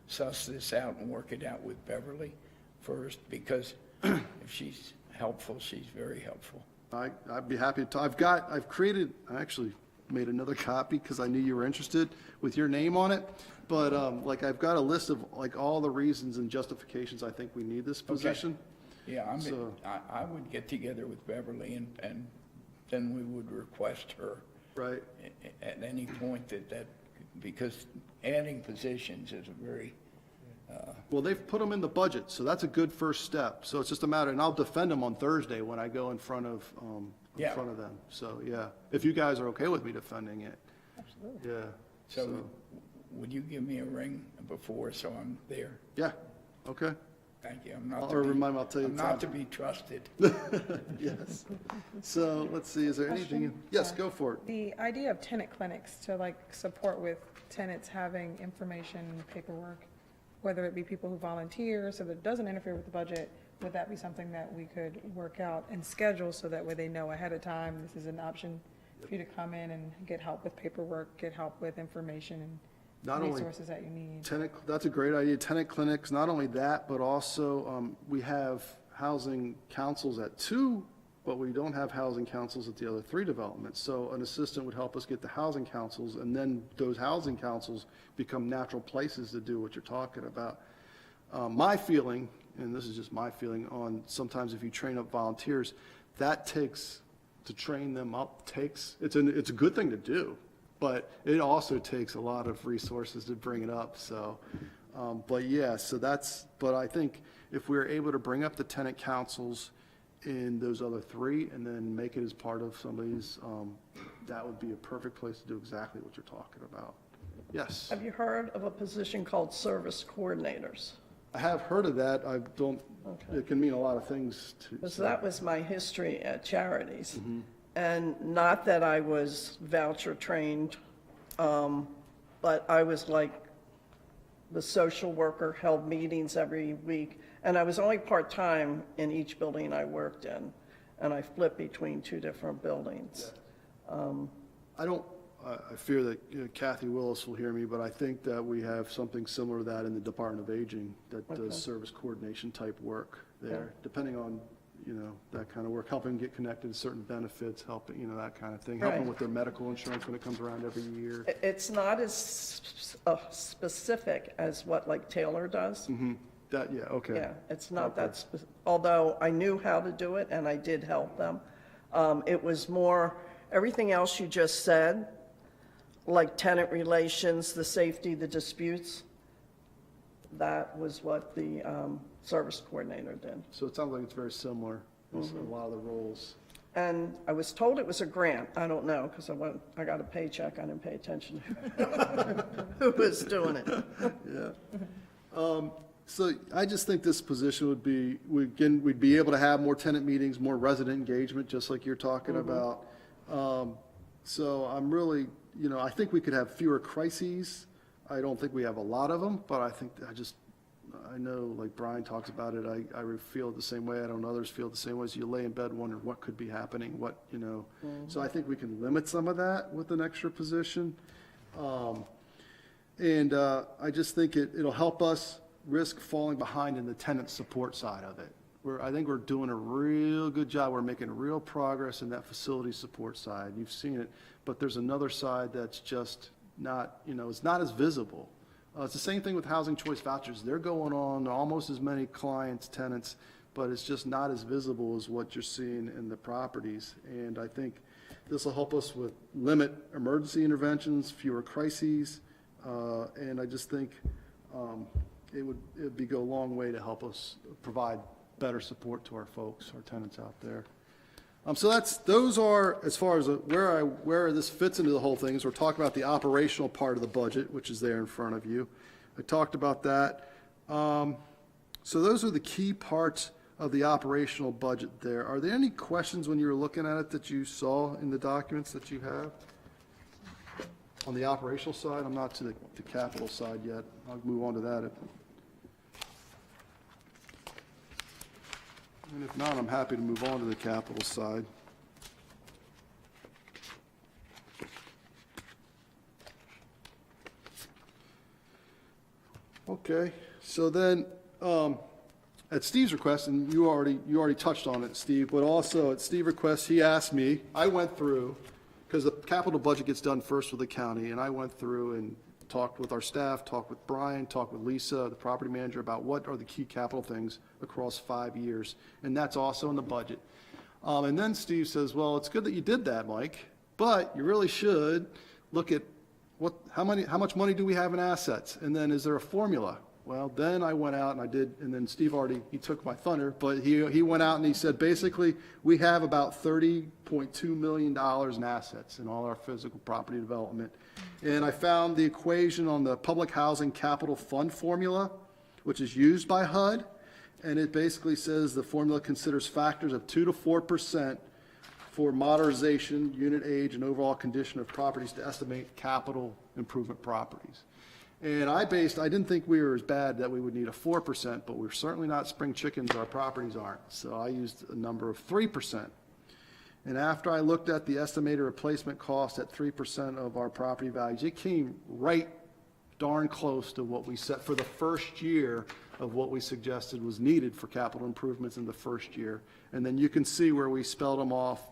suss this out and work it out with Beverly first? Because if she's helpful, she's very helpful. I'd be happy to, I actually made another copy because I knew you were interested with your name on it. But I've got a list of all the reasons and justifications I think we need this position. Okay. Yeah, I would get together with Beverly and then we would request her. Right. At any point because adding positions is a very, well, they've put them in the budget, so that's a good first step. So it's just a matter, and I'll defend them on Thursday when I go in front of them. So, yeah, if you guys are okay with me defending it. Absolutely. Yeah. So would you give me a ring before so I'm there? Yeah, okay. Thank you. I'll tell you. I'm not to be trusted. Yes. So let's see, is there anything? Yes, go for it. The idea of tenant clinics to support with tenants having information and paperwork, whether it be people who volunteer so that it doesn't interfere with the budget, would that be something that we could work out and schedule so that way they know ahead of time this is an option for you to come in and get help with paperwork, get help with information and Not only resources that you need? that's a great idea, tenant clinics, not only that, but also we have housing councils at 2, but we don't have housing councils at the other 3 developments. So an assistant would help us get the housing councils, and then those housing councils become natural places to do what you're talking about. My feeling, and this is just my feeling, on sometimes if you train up volunteers, that takes, to train them up, it's a good thing to do, but it also takes a lot of resources to bring it up. So, but yeah, but I think if we're able to bring up the tenant councils in those other 3 and then make it as part of somebody's, that would be a perfect place to do exactly what you're talking about. Yes. Have you heard of a position called service coordinators? I have heard of that. I don't, it can mean a lot of things to. Because that was my history at Charities. And not that I was voucher trained, but I was like the social worker, held meetings every week. And I was only part-time in each building I worked in. And I flipped between 2 different buildings. I fear that Kathy Willis will hear me, but I think that we have something similar to that in the Department of Aging that does service coordination type work there, depending on, that kind of work, helping get connected to certain benefits, helping, that kind of thing, helping with their medical insurance when it comes around every year. It's not as specific as what like Taylor does. Okay. Yeah, it's not that specific, although I knew how to do it and I did help them. It was more, everything else you just said, like tenant relations, the safety, the disputes, that was what the service coordinator did. So it sounds like it's very similar, a lot of the roles. And I was told it was a grant. I don't know, because I got a paycheck. I didn't pay attention to who was doing it. Yeah. So I just think this position would be, we'd be able to have more tenant meetings, more resident engagement, just like you're talking about. So I'm really, I think we could have fewer crises. I don't think we have a lot of them, but I know, like Brian talks about it, I feel the same way. I don't know others feel the same way. So you lay in bed wondering what could be happening, So I think we can limit some of that with an extra position. And I just think it'll help us risk falling behind in the tenant support side of it. I think we're doing a real good job. We're making real progress in that facility support side. You've seen it, but there's another side that's just not, it's not as visible. It's the same thing with housing choice vouchers. They're going on almost as many clients, tenants, but it's just not as visible as what you're seeing in the properties. And I think this will help us with limit emergency interventions, fewer crises, and I just think it would go a long way to help us provide better support to our folks, our tenants out there. So those are, as far as where this fits into the whole thing, is we're talking about the operational part of the budget, which is there in front of you. I talked about that. So those are the key parts of the operational budget there. Are there any questions when you were looking at it that you saw in the documents that you have? On the operational side, I'm not to the capital side yet. I'll move on to that. And if not, I'm happy to move on to the capital side. Okay, so then, at Steve's request, and you already touched on it, Steve, but also at Steve's request, he asked me, I went through, because the capital budget gets done first with the county, and I went through and talked with our staff, talked with Brian, talked with Lisa, the property manager, about what are the key capital things across 5 years, and that's also in the budget. And then Steve says, well, it's good that you did that, Mike, but you really should look at how much money do we have in assets, and then is there a formula? Well, then I went out and I did, and then Steve he took my thunder, but he went out and he said, basically, we have about $30.2 million in assets in all our physical property development. And I found the equation on the Public Housing Capital Fund formula, which is used by HUD, and it basically says the formula considers factors of 2 to 4% for modernization, unit age, and overall condition of properties to estimate capital improvement properties. And I didn't think we were as bad that we would need a 4%, but we're certainly not spring chickens, our properties aren't. So I used a number of 3%. And after I looked at the estimated replacement cost at 3% of our property values, it came right darn close to what we set for the first year of what we suggested was needed for capital improvements in the first year. And then you can see where we spelled them off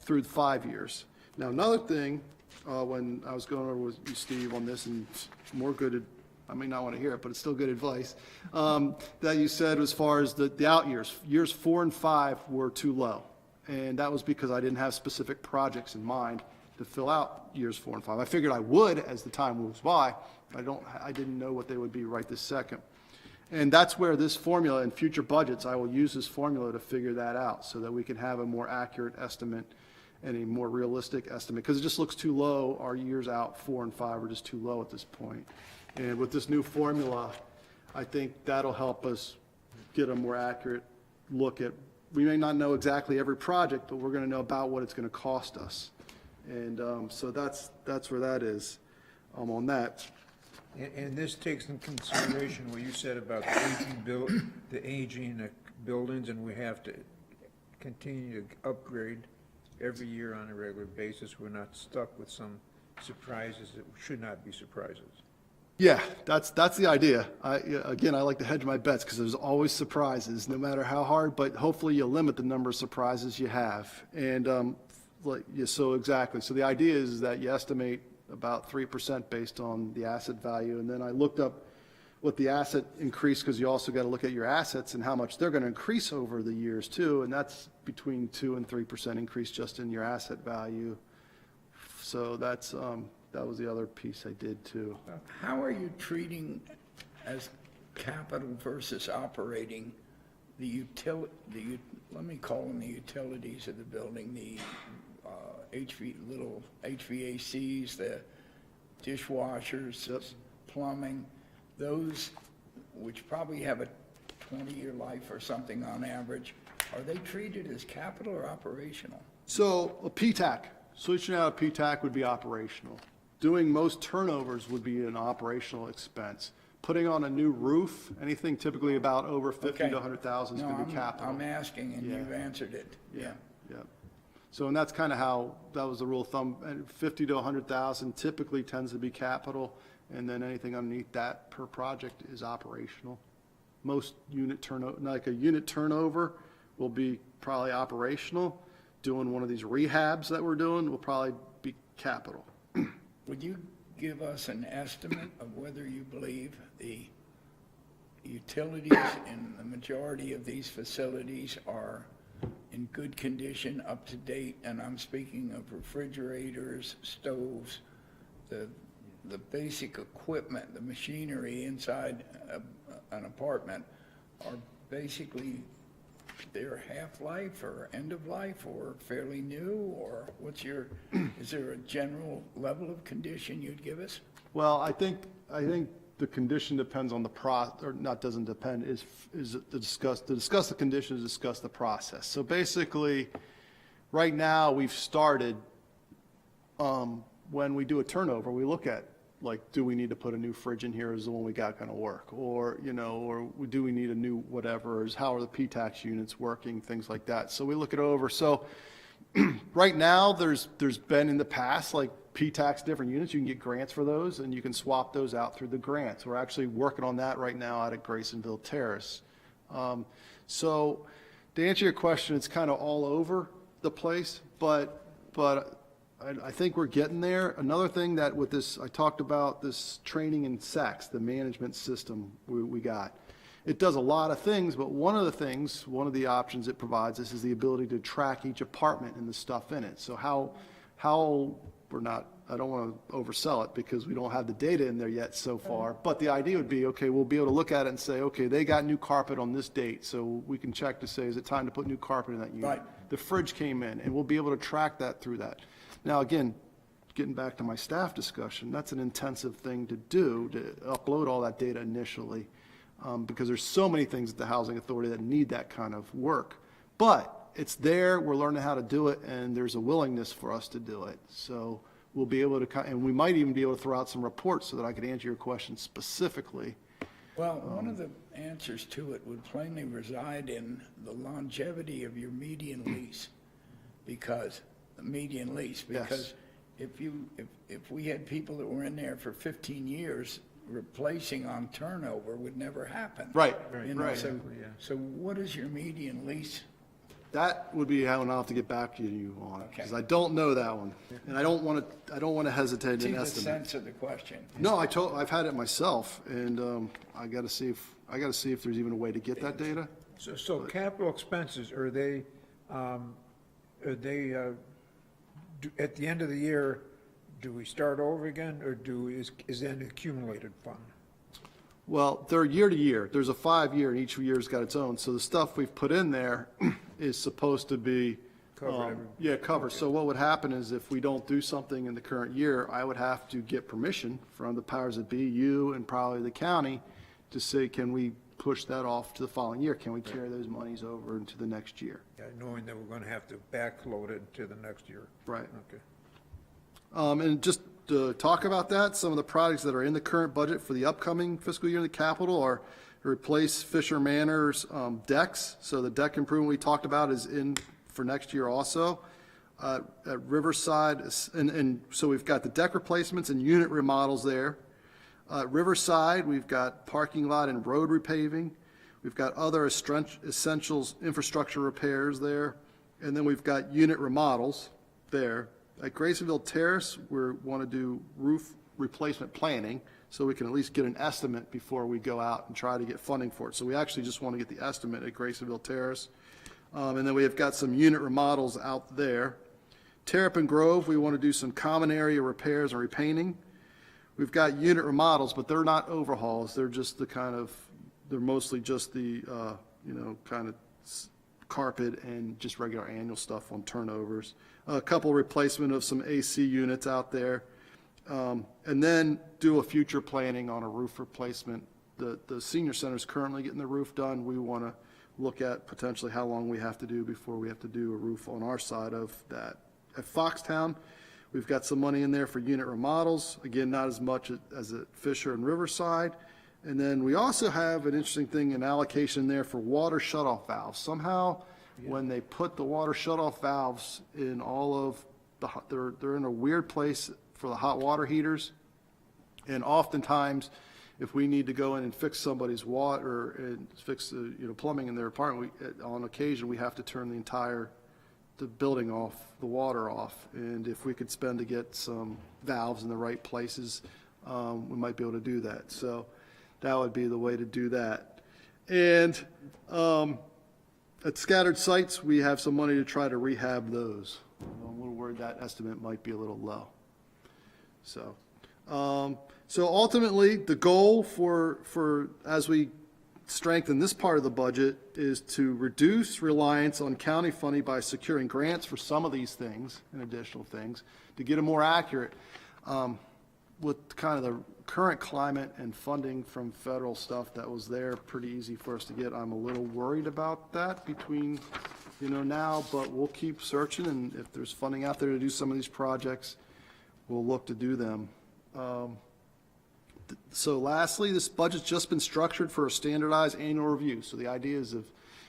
through 5 years. Now, another thing, when I was going over with you, Steve, on this, and more good, I may not want to hear it, but it's still good advice, that you said as far as the out years 4 and 5 were too low. And that was because I didn't have specific projects in mind to fill out years 4 and 5. I figured I would as the time moves by, but I didn't know what they would be right this second. And that's where this formula, in future budgets, I will use this formula to figure that out so that we can have a more accurate estimate and a more realistic estimate, because it just looks too low. Our years out 4 and 5 are just too low at this point. And with this new formula, I think that'll help us get a more accurate look at, we may not know exactly every project, but we're going to know about what it's going to cost us. And so that's where that is on that. And this takes into consideration what you said about the aging buildings, and we have to continue to upgrade every year on a regular basis. We're not stuck with some surprises that should not be surprises. Yeah, that's the idea. Again, I like to hedge my bets because there's always surprises, no matter how hard, but hopefully you limit the number of surprises you have. And so exactly. So the idea is that you estimate about 3% based on the asset value. And then I looked up what the asset increase, because you also got to look at your assets and how much they're going to increase over the years too. And that's between 2 and 3% increase just in your asset value. So that was the other piece I did too. How are you treating as capital versus operating let me call them the utilities of the building, the little HVACs, the dishwashers, Yep. plumbing, those which probably have a 20-year life or something on average, are they treated as capital or operational? So a PTAC, switching out a PTAC would be operational. Doing most turnovers would be an operational expense. Putting on a new roof, anything typically about over 50 to 100,000 is going to be capital. I'm asking, and Yeah. you've answered it. Yeah. Yeah. So, and that's kind of how, that was the rule of thumb, and 50 to 100,000 typically tends to be capital, and then anything underneath that per project is operational. most unit turnover, like a unit turnover will be probably operational. Doing one of these rehabs that we're doing will probably be capital. Would you give us an estimate of whether you believe the utilities in the majority of these facilities are in good condition, up to date? And I'm speaking of refrigerators, stoves, the basic equipment, the machinery inside an apartment are basically their half-life or end of life or fairly new, or is there a general level of condition you'd give us? Well, I think the condition depends on the or not, doesn't depend, is to discuss the condition is discuss the process. So basically, right now, we've started, when we do a turnover, we look at, like, do we need to put a new fridge in here? Is the one we got going to work? Or, or do we need a new whatever? Or how are the P-tax units working? Things like that. So we look it over. So right now, there's been in the past, like, P-tax different units. You can get grants for those, and you can swap those out through the grants. We're actually working on that right now out at Graysonville Terrace. So to answer your question, it's kind of all over the place, but I think we're getting there. Another thing that with this, I talked about this training in SACS, the management system we got. It does a lot of things, but one of the options it provides us is the ability to track each apartment and the stuff in it. So how we're not, I don't want to oversell it because we don't have the data in there yet so far, but the idea would be, okay, we'll be able to look at it and say, okay, they got new carpet on this date, so we can check to say, is it time to put new carpet in that unit? Right. The fridge came in, and we'll be able to track that through that. Now, again, getting back to my staff discussion, that's an intensive thing to do, to upload all that data initially, because there's so many things at the Housing Authority that need that kind of work. But it's there, we're learning how to do it, and there's a willingness for us to do it. So we'll be able to, and we might even be able to throw out some reports so that I could answer your question specifically. Well, one of the answers to it would plainly reside in the longevity of your median lease, because if we had people that were in there for 15 years, replacing on turnover would never happen. Right, You know, right. So what is your median lease? That would be how I'll have to get back to you on it, because I don't know that one, and I don't want to hesitate See in the estimate. sense of the question. No, I've had it myself, and I got to see if there's even a way to get that data. So capital expenses, are they at the end of the year, do we start over again, or is that an accumulated fund? Well, they're year to year. There's a 5-year, and each year's got its own. So the stuff we've put in there is supposed to be covered. So what would happen is if we don't do something in the current year, I would have to get permission from the powers that be, you and probably the county, to say, can we push that off to the following year? Can we carry those monies over into the next year? Yeah, knowing that we're going to have to backload it to the next year. Right. Okay. And just to talk about that, some of the projects that are in the current budget for the upcoming fiscal year in the capital are to replace Fisher Manor's decks. So the deck improvement we talked about is in for next year also. At Riverside, and so we've got the deck replacements and unit remodels there. Riverside, we've got parking lot and road repaving. We've got other essentials infrastructure repairs there. And then we've got unit remodels there. At Graysonville Terrace, we want to do roof replacement planning, so we can at least get an estimate before we go out and try to get funding for it. So we actually just want to get the estimate at Graysonville Terrace. And then we have got some unit remodels out there. Terrapin Grove, we want to do some common area repairs and repainting. We've got unit remodels, but they're not overhauls. They're just they're mostly just the, kind of carpet and just regular annual stuff on turnovers. A couple replacement of some AC units out there. And then do a future planning on a roof replacement. The senior center is currently getting the roof done. We want to look at potentially how long we have to do before we have to do a roof on our side of that. At Foxtown, we've got some money in there for unit remodels. Again, not as much as at Fisher and Riverside. And then we also have an interesting thing, an allocation there for water shutoff valves. Somehow, when they put the water shutoff valves in all of they're in a weird place for the hot water heaters. And oftentimes, if we need to go in and fix somebody's water and fix the, plumbing in their apartment, on occasion, we have to turn the building off, the water off. And if we could spend to get some valves in the right places, we might be able to do that. So that would be the way to do that. And at scattered sites, we have some money to try to rehab those. I'm a little worried that estimate might be a little low. So, so ultimately, the goal for as we strengthen this part of the budget is to reduce reliance on county funding by securing grants for some of these things and additional things to get it more accurate. With kind of the current climate and funding from federal stuff that was there, pretty easy for us to get. I'm a little worried about that between, now, but we'll keep searching, and if there's funding out there to do some of these projects, we'll look to do them. So lastly, this budget's just been structured for a standardized annual review. So the idea is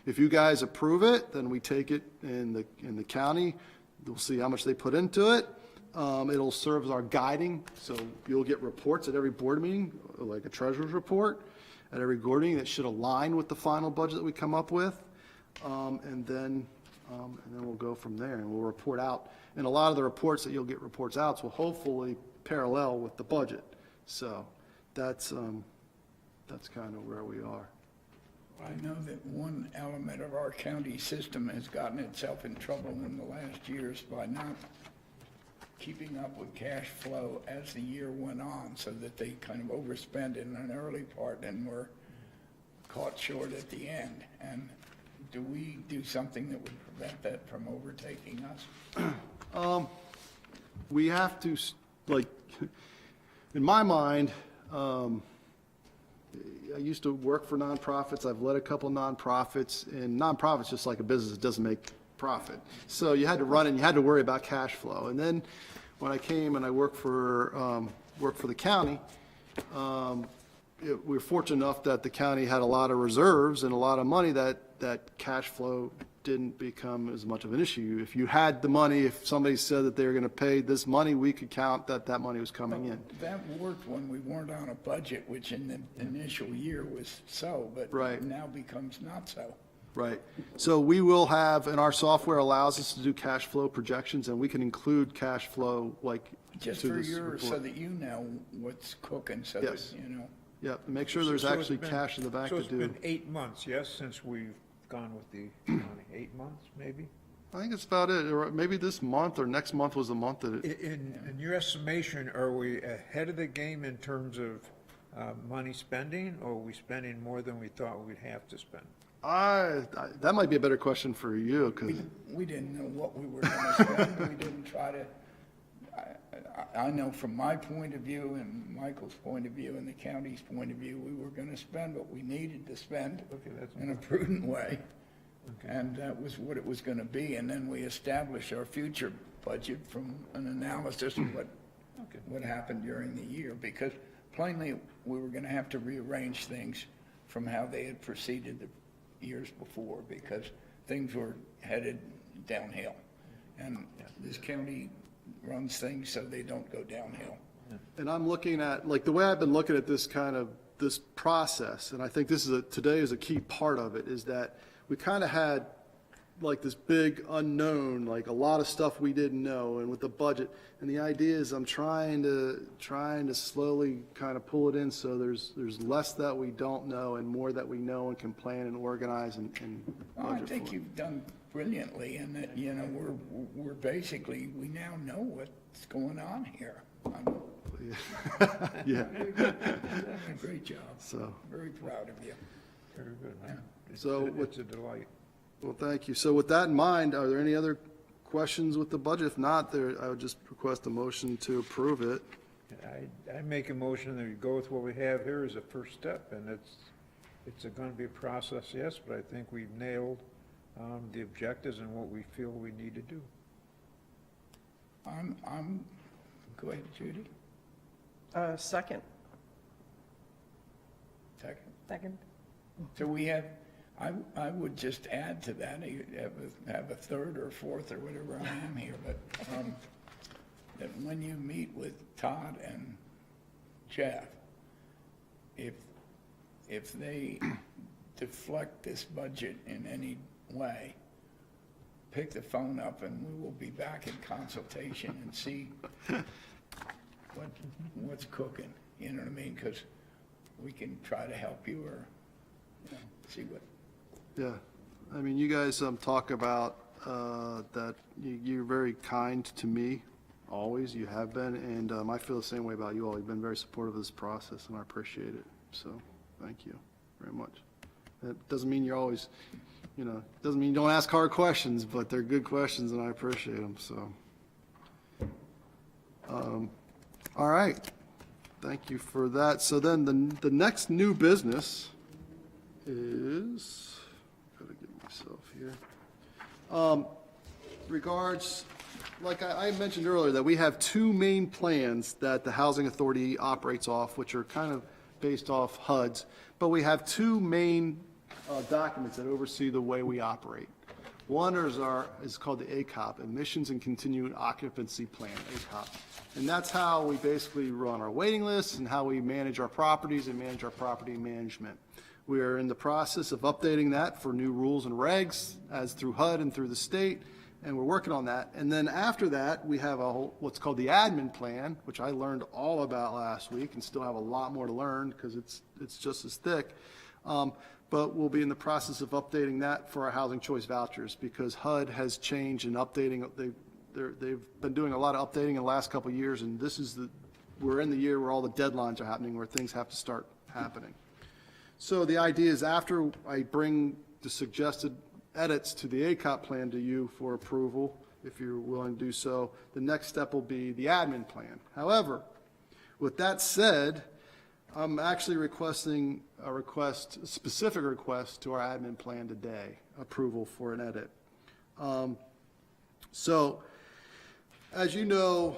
if you guys approve it, then we take it in the county. We'll see how much they put into it. It'll serve as our guiding, so you'll get reports at every board meeting, like a treasurer's report at every board meeting that should align with the final budget that we come up with. And then we'll go from there, and we'll report out. And a lot of the reports that you'll get reports out will hopefully parallel with the budget. So that's kind of where we are. I know that one element of our county system has gotten itself in trouble in the last years by not keeping up with cash flow as the year went on, so that they kind of overspent in an early part and were caught short at the end. And do we do something that would prevent that from overtaking us? We have to, like, in my mind, I used to work for nonprofits. I've led a couple nonprofits, and nonprofits, just like a business, it doesn't make profit. So you had to run and you had to worry about cash flow. And then when I came and I worked for the county, we were fortunate enough that the county had a lot of reserves and a lot of money that cash flow didn't become as much of an issue. If you had the money, if somebody said that they were going to pay this money, we could count that money was coming in. That worked when we weren't on a budget, which in the initial year was so, but Right. now becomes not so. Right. So we will have, and our software allows us to do cash flow projections, and we can include cash flow like Just to for this yours, so report. that you know what's cooking, so Yes. that. Yeah, make sure there's So it's actually been- cash in the back so to it's do. been 8 months, yes, since we've gone with the county? 8 months, maybe? I think it's about it, or maybe this month or next month was the month that it, In your estimation, are we ahead of the game in terms of money spending, or are we spending more than we thought we'd have to spend? that might be a better question for you, because, We didn't know what we were going to spend. We didn't try to, I know from my point of view and Michael's point of view and the county's point of view, we were going to spend what we needed to spend Okay, that's- in a prudent way. And that was what it was going to be. And then we established our future budget from an analysis of what happened during the year. Because plainly, we were going to have to rearrange things from how they had proceeded the years before, because things were headed downhill. And this county runs things so they don't go downhill. and I'm looking at, like, the way I've been looking at this this process, and I think today is a key part of it, is that we kind of had like this big unknown, like a lot of stuff we didn't know, and with the budget, and the idea is I'm trying to slowly kind of pull it in so there's less that we don't know and more that we know and can plan and organize and Well, I budget think for. you've done brilliantly in that, we're basically, we now know what's going on here. Yeah, You've done a great job. so, Very proud of you. Very good. So what- It's a delight. well, thank you. So with that in mind, are there any other questions with the budget? If not, I would just request a motion to approve it. I make a motion that we go with what we have here as a first step, and it's going to be a process, yes, but I think we've nailed the objectives and what we feel we need to do. Go ahead, Judy. Second. Second. Second. So we have, I would just add to that, you have a third or fourth or whatever I am here, but, that when you meet with Todd and Jeff, if they deflect this budget in any way, pick the phone up and we will be back in consultation and see what's cooking, you know what I mean? Because we can try to help you or, see what. Yeah, I mean, you guys talk about that you're very kind to me, always, you have been, and I feel the same way about you all. You've been very supportive of this process, and I appreciate it. So, thank you very much. That doesn't mean you're always, doesn't mean you don't ask hard questions, but they're good questions, and I appreciate them, so. All right, thank you for that. So then the next new business is, gotta get myself here. Regards, like I mentioned earlier, that we have two main plans that the Housing Authority operates off, which are kind of based off HUD's, but we have two main documents that oversee the way we operate. One is called the ACOP, Admissions and Continued Occupancy Plan, ACOP. And that's how we basically run our waiting lists and how we manage our properties and manage our property management. We are in the process of updating that for new rules and regs as through HUD and through the state, and we're working on that. And then after that, we have what's called the admin plan, which I learned all about last week and still have a lot more to learn because it's just as thick. But we'll be in the process of updating that for our housing choice vouchers because HUD has changed and updating. They've been doing a lot of updating in the last couple of years, and we're in the year where all the deadlines are happening, where things have to start happening. So the idea is after I bring the suggested edits to the ACOP plan to you for approval, if you're willing to do so, the next step will be the admin plan. However, with that said, I'm actually requesting a specific request to our admin plan today, approval for an edit. So, as you know,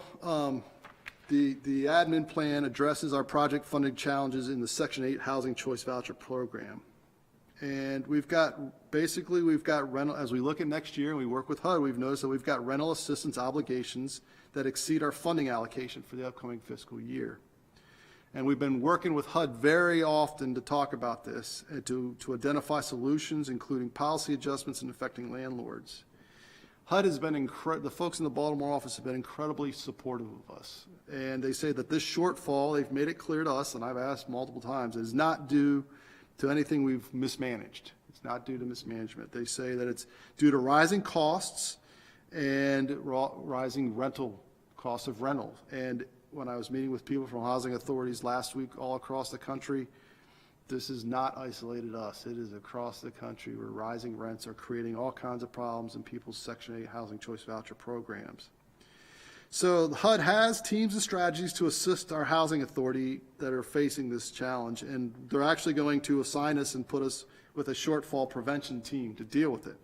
the admin plan addresses our project funding challenges in the Section 8 Housing Choice Voucher Program. And we've got rental, as we look at next year and we work with HUD, we've noticed that we've got rental assistance obligations that exceed our funding allocation for the upcoming fiscal year. And we've been working with HUD very often to talk about this and to identify solutions, including policy adjustments and affecting landlords. HUD has been the folks in the Baltimore office have been incredibly supportive of us. And they say that this shortfall, they've made it clear to us, and I've asked multiple times, is not due to anything we've mismanaged. It's not due to mismanagement. They say that it's due to rising costs and rising costs of rental. And when I was meeting with people from housing authorities last week all across the country, this is not isolated us. It is across the country where rising rents are creating all kinds of problems in people's Section 8 housing choice voucher programs. So the HUD has teams and strategies to assist our housing authority that are facing this challenge, and they're actually going to assign us and put us with a shortfall prevention team to deal with it.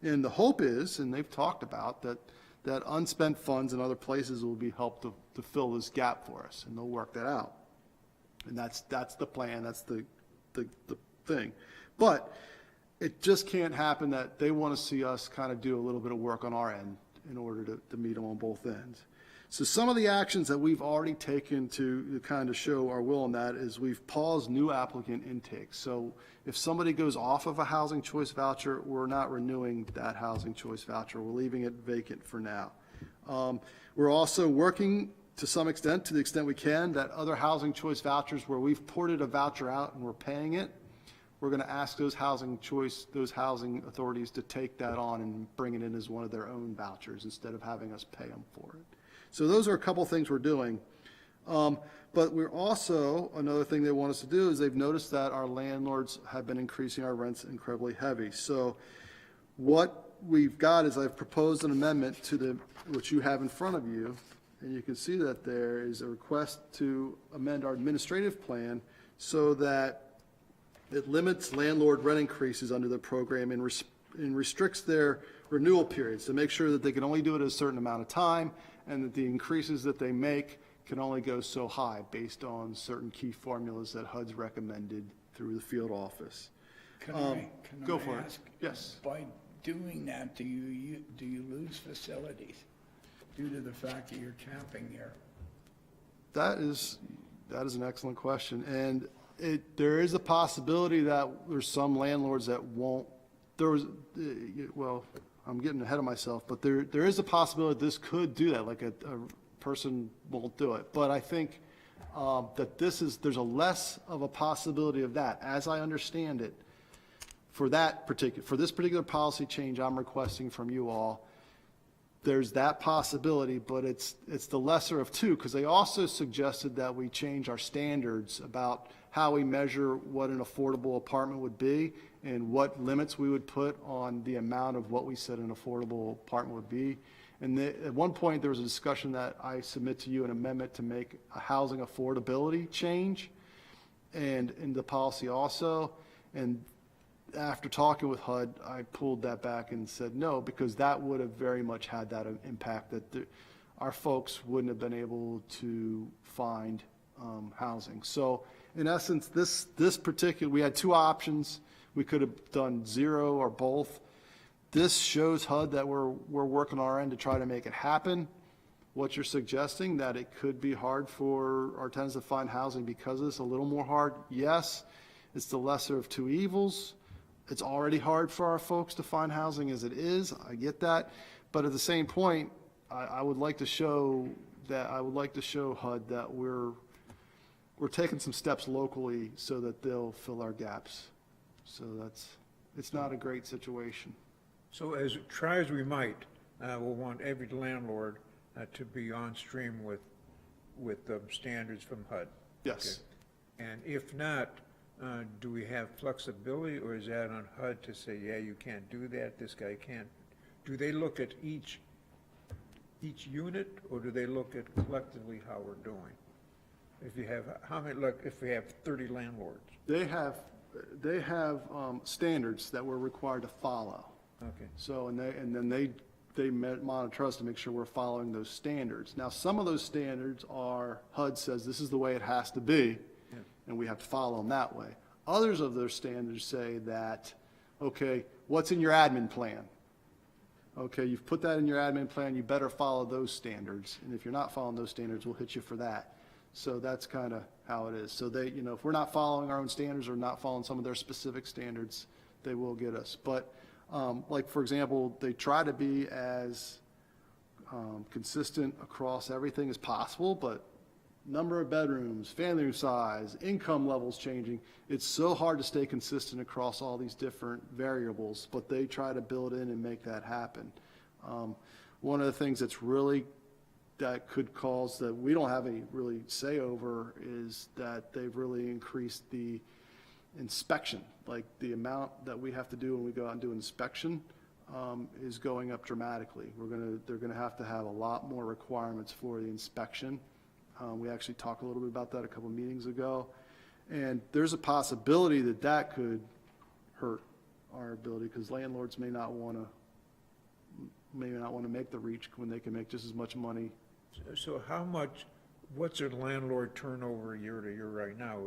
And the hope is, and they've talked about, that unspent funds in other places will be helped to fill this gap for us, and they'll work that out. And that's the plan, that's the thing. But it just can't happen that they want to see us kind of do a little bit of work on our end in order to meet them on both ends. So some of the actions that we've already taken to kind of show our will on that is we've paused new applicant intake. So if somebody goes off of a housing choice voucher, we're not renewing that housing choice voucher. We're leaving it vacant for now. We're also working to some extent, to the extent we can, that other housing choice vouchers where we've ported a voucher out and we're paying it, we're going to ask those housing authorities to take that on and bring it in as one of their own vouchers instead of having us pay them for it. So those are a couple things we're doing. But we're also, another thing they want us to do is they've noticed that our landlords have been increasing our rents incredibly heavy. So what we've got is I've proposed an amendment to which you have in front of you, and you can see that there is a request to amend our administrative plan so that it limits landlord rent increases under the program and restricts their renewal periods to make sure that they can only do it a certain amount of time and that the increases that they make can only go so high based on certain key formulas that HUD's recommended through the field office. Can I ask, yes. By doing that, do you lose facilities due to the fact that you're capping there? That is an excellent question. And There is a possibility that there's some landlords that won't, well, I'm getting ahead of myself, but there is a possibility this could do that, like a person won't do it. But I think that there's a less of a possibility of that, as I understand it, for this particular policy change I'm requesting from you all. There's that possibility, but it's the lesser of two, because they also suggested that we change our standards about how we measure what an affordable apartment would be and what limits we would put on the amount of what we said an affordable apartment would be. And at one point, there was a discussion that I submit to you an amendment to make a housing affordability change and in the policy also. And after talking with HUD, I pulled that back and said no, because that would have very much had that impact, that our folks wouldn't have been able to find housing. So in essence, this particular, we had two options. We could have done zero or both. This shows HUD that we're working on our end to try to make it happen. What you're suggesting, that it could be hard for our tenants to find housing because of this, a little more hard, yes. It's the lesser of two evils. It's already hard for our folks to find housing as it is. I get that. But at the same point, I would like to show HUD that we're taking some steps locally so that they'll fill our gaps. So it's not a great situation. So as try as we might, we'll want every landlord to be on stream with standards from HUD. Yes. Okay. And if not, do we have flexibility, or is that on HUD to say, yeah, you can't do that, this guy can't? Do they look at each unit, or do they look at collectively how we're doing? If you have, if we have 30 landlords? They have standards that we're required to follow. Okay. So, and then they monitor us to make sure we're following those standards. Now, some of those standards are, HUD says this is the way it has to be, Yeah. and we have to follow them that way. Others of those standards say that, okay, what's in your admin plan? Okay, you've put that in your admin plan, you better follow those standards. And if you're not following those standards, we'll hit you for that. So that's kind of how it is. So they, if we're not following our own standards or not following some of their specific standards, they will get us. But like, for example, they try to be as consistent across everything as possible, but number of bedrooms, family room size, income levels changing, it's so hard to stay consistent across all these different variables, but they try to build in and make that happen. One of the things that could cause that we don't have any really say over is that they've really increased the inspection. Like the amount that we have to do when we go out and do inspection is going up dramatically. They're gonna have to have a lot more requirements for the inspection. We actually talked a little bit about that a couple of meetings ago, and there's a possibility that could hurt our ability, because landlords may not want to make the reach when they can make just as much money. So what's our landlord turnover year to year right now?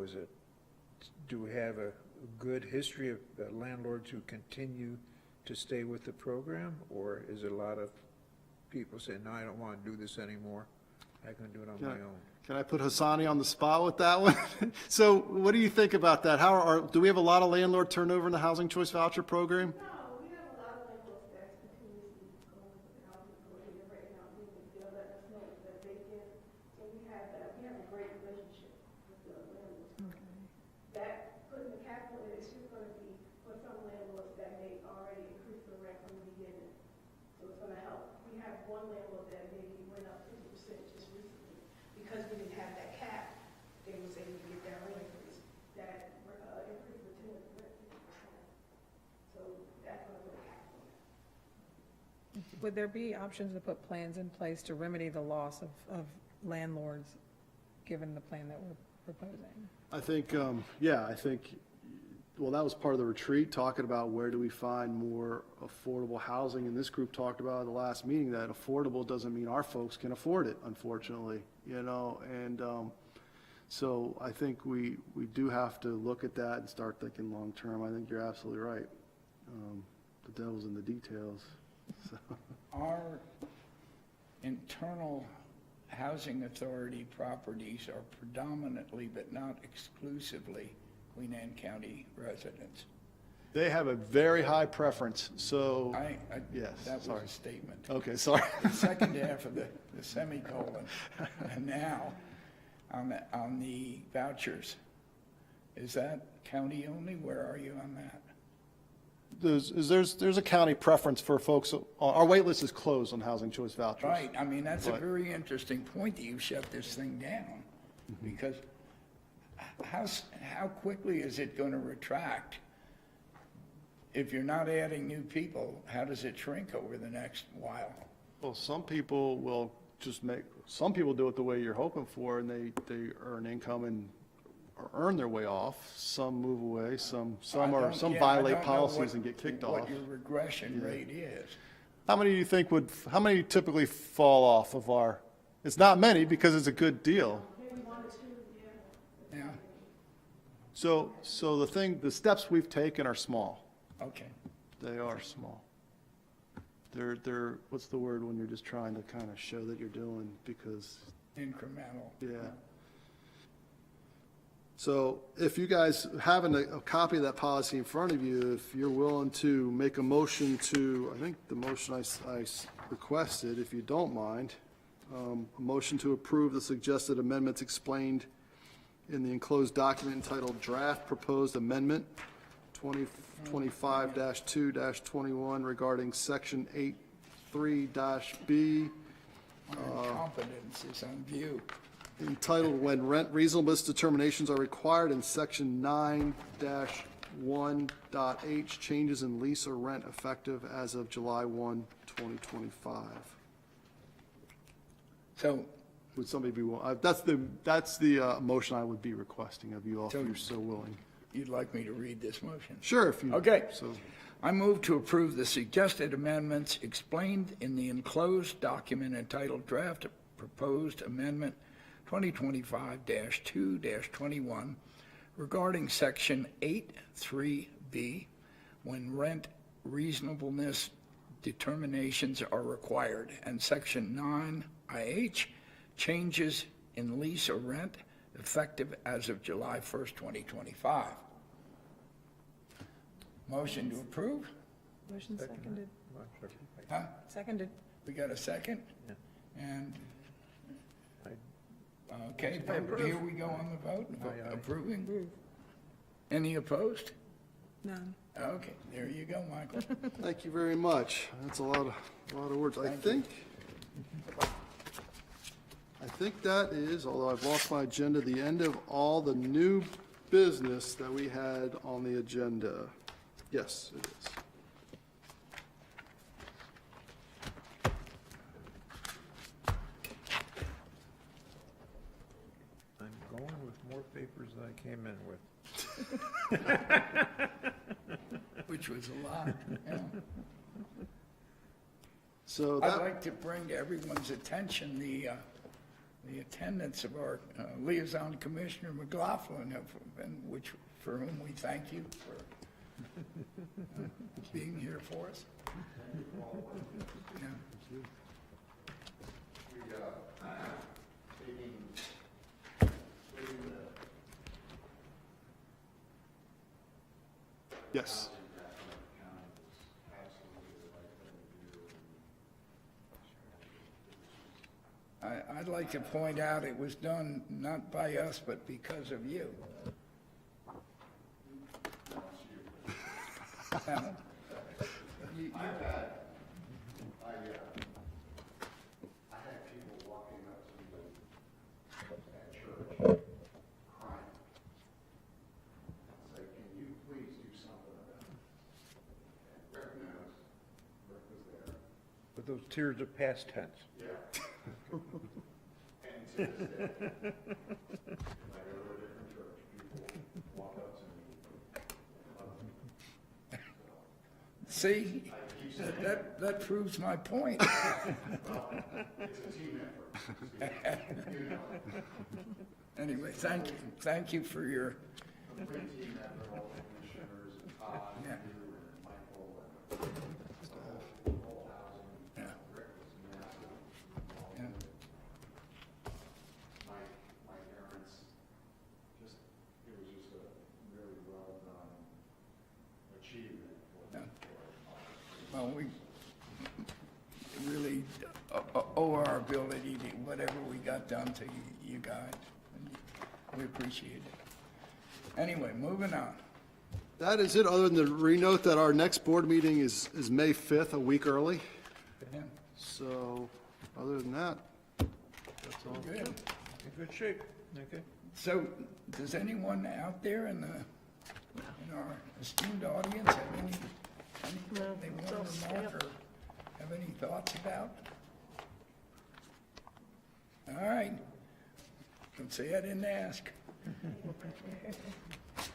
Do we have a good history of landlords who continue to stay with the program, or is it a lot of people saying, no, I don't want to do this anymore, I can do it on my own? Can I put Hassani on the spot with that one? So what do you think about that? Do we have a lot of landlord turnover in the Housing Choice Voucher Program? No, we have a lot of landlords that's continuously going with the housing program right now, they'll let us know that they can, so we have a great relationship with the landlords. That, putting the capital in, it's just gonna be for some landlords that may already increase the rent from the beginning, so it's gonna help. We have one landlord that maybe went up 50% just recently, because we didn't have that cap, they was able to get that rent increase. That increased the tenant rent 50%. So that's gonna put a cap on it. Would there be options to put plans in place to remedy the loss of landlords, given the plan that we're proposing? I think, well, that was part of the retreat, talking about where do we find more affordable housing. And this group talked about at the last meeting that affordable doesn't mean our folks can afford it, unfortunately, and so I think we do have to look at that and start thinking long-term. I think you're absolutely right. The devil's in the details. So. Our internal housing authority properties are predominantly but not exclusively Queen Anne County residents. They have a very high preference, so, yes, That was sorry. a statement. Okay, sorry. The second half of the semicolon. And now, on the vouchers, is that county only? Where are you on that? There's a county preference for folks, our wait list is closed on housing choice vouchers. Right, I mean, that's a Right. very interesting point that you shut this thing down. Because how quickly is it going to retract? If you're not adding new people, how does it shrink over the next while? Well, some people will some people do it the way you're hoping for, and they earn income and or earn their way off. Some move away, some I violate don't know policies and get kicked off. What your regression rate is. How many do you think how many typically fall off of our, it's not many because it's a good deal. Yeah, So the steps we've taken are small. okay. They are small. They're, what's the word when you're just trying to kind of show that you're doing because, Incremental. yeah. So if you guys have a copy of that policy in front of you, if you're willing to make a motion to, I think the motion I requested, if you don't mind, a motion to approve the suggested amendments explained in the enclosed document entitled Draft Proposed Amendment 2025-2-21 regarding Section 8.3-B Competence is on view. entitled When Rent Reasonableness Determinations Are Required in Section 9-1.H, Changes in Lease or Rent Effective as of July 1, 2025. So, Would somebody be, that's the motion I would be requesting of you all, if So- you're so willing. you'd like me to read this motion? Sure, if you. Okay. So, I move to approve the suggested amendments explained in the enclosed document entitled Draft Proposed Amendment 2025-2-21 regarding Section 8.3B, when rent reasonableness determinations are required, and Section 9IH, changes in lease or rent effective as of July 1st, 2025. Motion to approve? Motion seconded. Huh? Seconded. We got a second? Yeah. And, I- okay, vote. Here we go on the vote. Aye, aye. Approving? Any opposed? None. Okay, there you go, Michael. thank you very much. That's a lot of words. I think that is, although I've lost my agenda, the end of all the new business that we had on the agenda. Yes, it is. I'm going with more papers than I came in with. Which was a lot, yeah. So I'd that, like to bring to everyone's attention the attendance of our liaison commissioner McLaughlin, for whom we thank you for being here for us. Yeah. yes. I'd like to point out it was done not by us, but because of you. Now, you- I had people walking up to me at church crying. Say, can you please do something about it? And Rick knows, Rick was there. But those tears are past tense. And to this day, if I go to a different church, people walk up to me and love me. See, that proves my point. It's a team effort. Anyway, thank you for your, Complete team effort, all the commissioners, and Todd, and Yeah. you, and Michael, and the whole housing. yeah, Rick was massive. yeah. Well, we really owe our ability to whatever we got done to you guys. We appreciate it. Anyway, moving on. That is it, other than to re-note that our next board meeting is May 5th, a week early. Yeah, So, other than that, that's all. good. In good shape, okay? So, does anyone out there in our esteemed audience have anything they want to remark or have any thoughts about? All right. Don't say I didn't ask.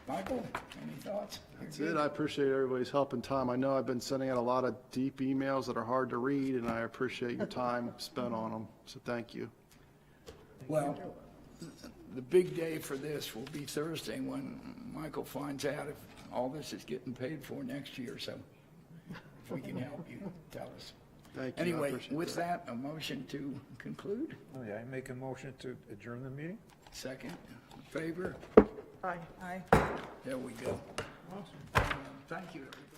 Michael, any thoughts? That's it. I appreciate everybody's help and time. I know I've been sending out a lot of deep emails that are hard to read, and I appreciate your time spent on them, so thank you. Well, the big day for this will be Thursday when Michael finds out if all this is getting paid for next year, so if we can help you, tell us. Thank you. I Anyway, appreciate with that, a motion to conclude? Oh, yeah, I make a motion to adjourn the meeting? Second, favor? Aye. Aye. There we go. Awesome. Thank you, everybody.